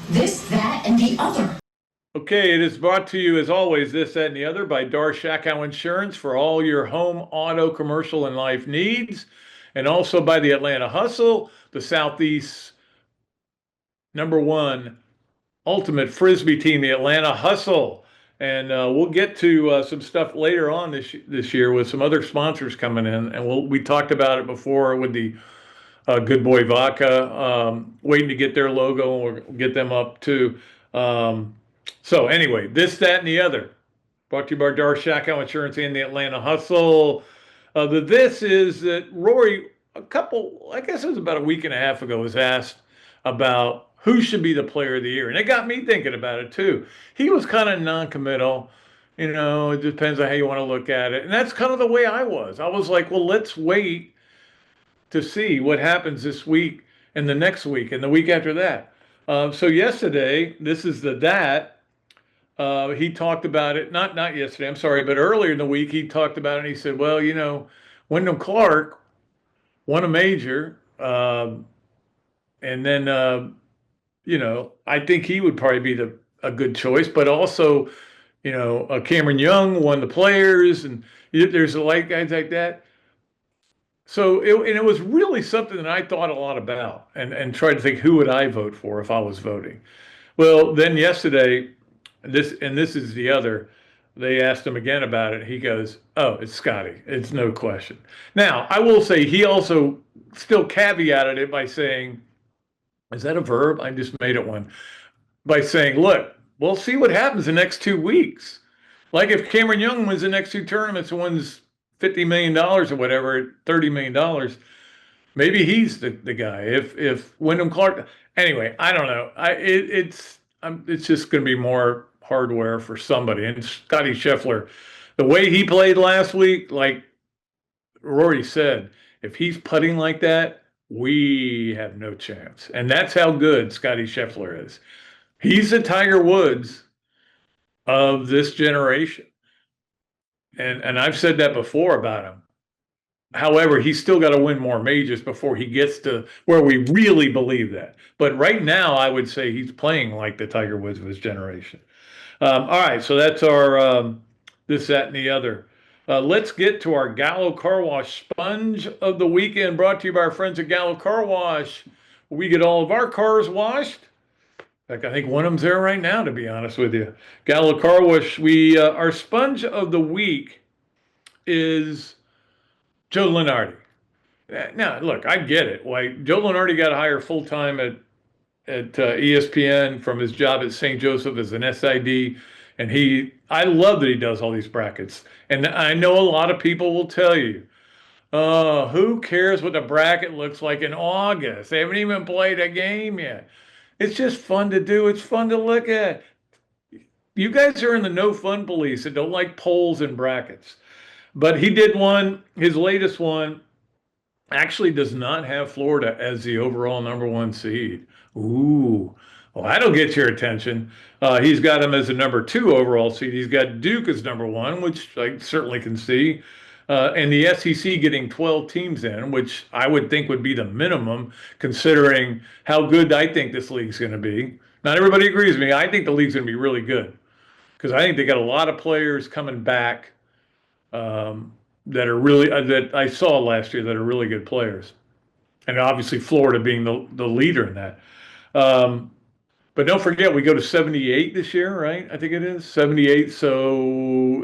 [SPEAKER 9] This, that, and the other.
[SPEAKER 2] Okay, it is brought to you, as always, this, that, and the other by Shakow Insurance for all your home, auto, commercial, and life needs. And also by the Atlanta Hustle, the Southeast #1 ultimate Frisbee team, the Atlanta Hustle. And we'll get to some stuff later on this year with some other sponsors coming in. And we talked about it before with the Good Boy Vodka, waiting to get their logo, and we'll get them up too. So anyway, this, that, and the other, brought to you by Shakow Insurance and the Atlanta Hustle. This is that Rory, I guess it was about a week and a half ago, was asked about who should be the player of the year. And it got me thinking about it too. He was kind of non-committal. It depends on how you want to look at it. And that's kind of the way I was. I was like, well, let's wait to see what happens this week and the next week and the week after that. So yesterday, this is he talked about it, not yesterday, I'm sorry, but earlier in the week, he talked about it and he said, well, Wyndham Clark won a major. And then, I think he would probably be a good choice, but also, Cameron Young won the Players, and there's a light guys like that. So it was really something that I thought a lot about and tried to think, who would I vote for if I was voting? Well, then yesterday, this is the other, they asked him again about it. He goes, oh, it's Scotty. It's no question. Now, I will say he also still caveated it by saying, is that a verb? I just made it one. By saying, look, we'll see what happens the next 2 weeks. Like if Cameron Young wins the next 2 tournaments and wins $50 million or whatever, $30 million, maybe he's the guy. If Wyndham Clark, anyway, I don't know. It's just going to be more hardware for somebody. And Scotty Scheffler, the way he played last week, like Rory said, if he's putting like that, we have no chance. And that's how good Scotty Scheffler is. He's the Tiger Woods of this generation. And I've said that before about him. However, he's still got to win more majors before he gets to where we really believe that. But right now, I would say he's playing like the Tiger Woods of his generation. All right, so that's our this, that, and the other. Let's get to our Gallo Car Wash Sponge of the Weekend, brought to you by our friends at Gallo Car Wash. We get all of our cars washed. In fact, I think one of them's there right now, to be honest with you. Gallo Car Wash, our Sponge of the Week is Joe Leonardo. Now, look, I get it. Like, Joe Leonardo got hired full-time at ESPN from his job at St. Joseph as an SID. And I love that he does all these brackets. And I know a lot of people will tell you, who cares what the bracket looks like in August? They haven't even played a game yet. It's just fun to do. It's fun to look at. You guys are in the no fun police and don't like polls and brackets. But he did one, his latest one, actually does not have Florida as the overall #1 seed. Ooh, well, that'll get your attention. He's got him as a #2 overall seed. He's got Duke as #1, which I certainly can see. And the SEC getting 12 teams in, which I would think would be the minimum, considering how good I think this league's going to be. Not everybody agrees with me. I think the league's going to be really good because I think they got a lot of players coming back that are really that I saw last year that are really good players, and obviously Florida being the leader in that. But don't forget, we go to 78 this year, right? I think it is 78. So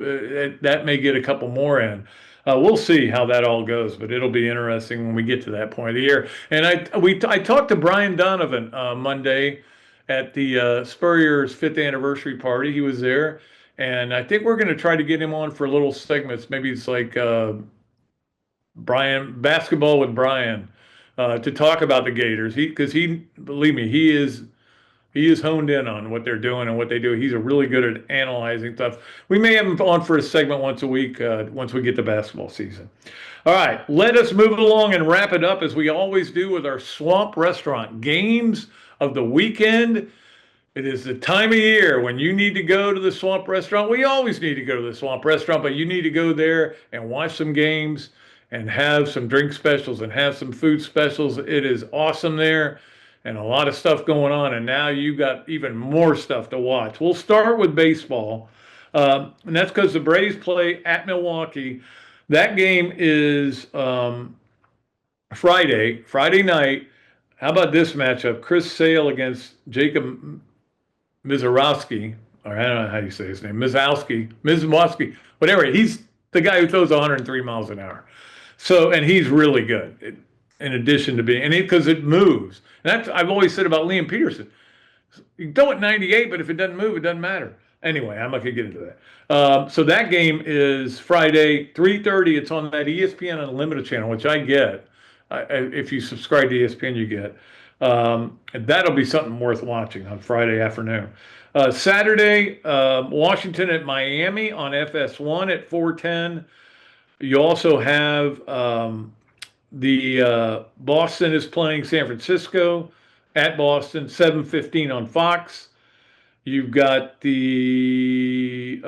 [SPEAKER 2] that may get a couple more in. We'll see how that all goes, but it'll be interesting when we get to that point of the year. And I talked to Brian Donovan Monday at the Spurrier's 5th anniversary party. He was there, and I think we're going to try to get him on for little segments. Maybe it's like basketball with Brian to talk about the Gators. Because believe me, he is honed in on what they're doing and what they do. He's really good at analyzing stuff. We may have him on for a segment once a week once we get to basketball season. All right, let us move it along and wrap it up as we always do with our Swamp Restaurant games of the weekend. It is the time of year when you need to go to the Swamp Restaurant. We always need to go to the Swamp Restaurant, but you need to go there and watch some games and have some drink specials and have some food specials. It is awesome there. and a lot of stuff going on. And now you got even more stuff to watch. We'll start with baseball. And that's because the Braves play at Milwaukee. That game is Friday night. How about this matchup? Chris Sale against Jacob Mizorowski, or I don't know how you say his name, Mizowski, whatever. He's the guy who throws 103 miles an hour. So, and he's really good in addition to being, and because it moves. And that's, I've always said about Liam Peterson. You can throw it 98, but if it doesn't move, it doesn't matter. Anyway, I'm not going to get into that. So that game is Friday, 3:30. It's on that ESPN Unlimited channel, which I get. If you subscribe to ESPN, you get. And that'll be something worth watching on Friday afternoon. Saturday, Washington at Miami on FS1 at 4:10. You also have the Boston is playing San Francisco at Boston, 7:15 on Fox. You've got the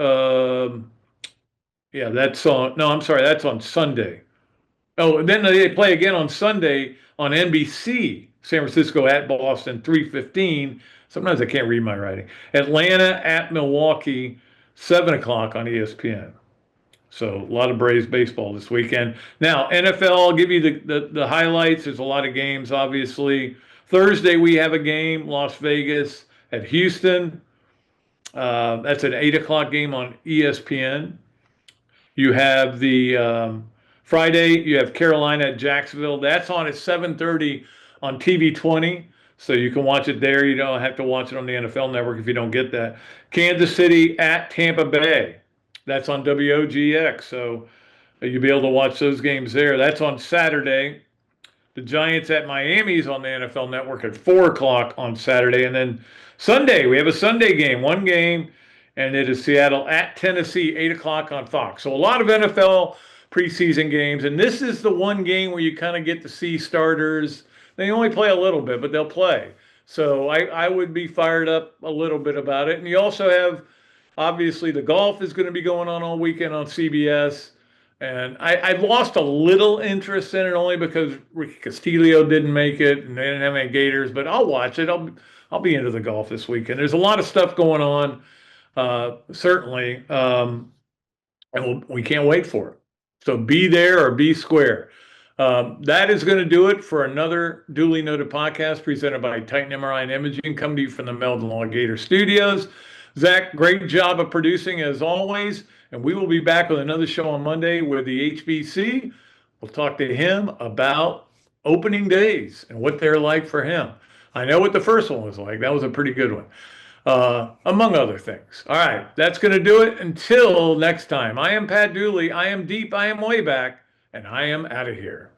[SPEAKER 2] that's on Sunday. Oh, and then they play again on Sunday on NBC, San Francisco at Boston, 3:15. Sometimes I can't read my writing. Atlanta at Milwaukee, 7 o'clock on ESPN. So a lot of Braves baseball this weekend. Now, NFL, I'll give you the highlights. There's a lot of games, obviously. Thursday, we have a game, Las Vegas at Houston. That's an 8 o'clock game on ESPN. You have the Friday, you have Carolina at Jacksonville. That's on at 7:30 on TV 20. So you can watch it there. You don't have to watch it on the NFL Network if you don't get that. Kansas City at Tampa Bay. That's on WOGX. So you'll be able to watch those games there. That's on Saturday. The Giants at Miami is on the NFL Network at 4 o'clock on Saturday. And then Sunday, we have a Sunday game, one game, and it is Seattle at Tennessee, 8 o'clock on Fox. So a lot of NFL preseason games. And this is the one game where you kind of get to see starters. They only play a little bit, but they'll play. So I would be fired up a little bit about it. And you also have, obviously, the golf is going to be going on all weekend on CBS. And I've lost a little interest in it only because Ricky Castillo didn't make it and they didn't have any Gators. But I'll watch it. I'll be into the golf this weekend. There's a lot of stuff going on, certainly. And we can't wait for it. So be there or be square. That is going to do it for another duly noted podcast presented by Titan MRI and Imaging, coming to you from the Meldon Law Gator Studios. Zach, great job of producing as always, and we will be back with another show on Monday with the HBC. We'll talk to him about opening days and what they're like for him. I know what the first one was like. That was a pretty good one, among other things. All right, that's going to do it. Until next time, I am Pat Dooley. I am deep. I am way back. And I am out of here.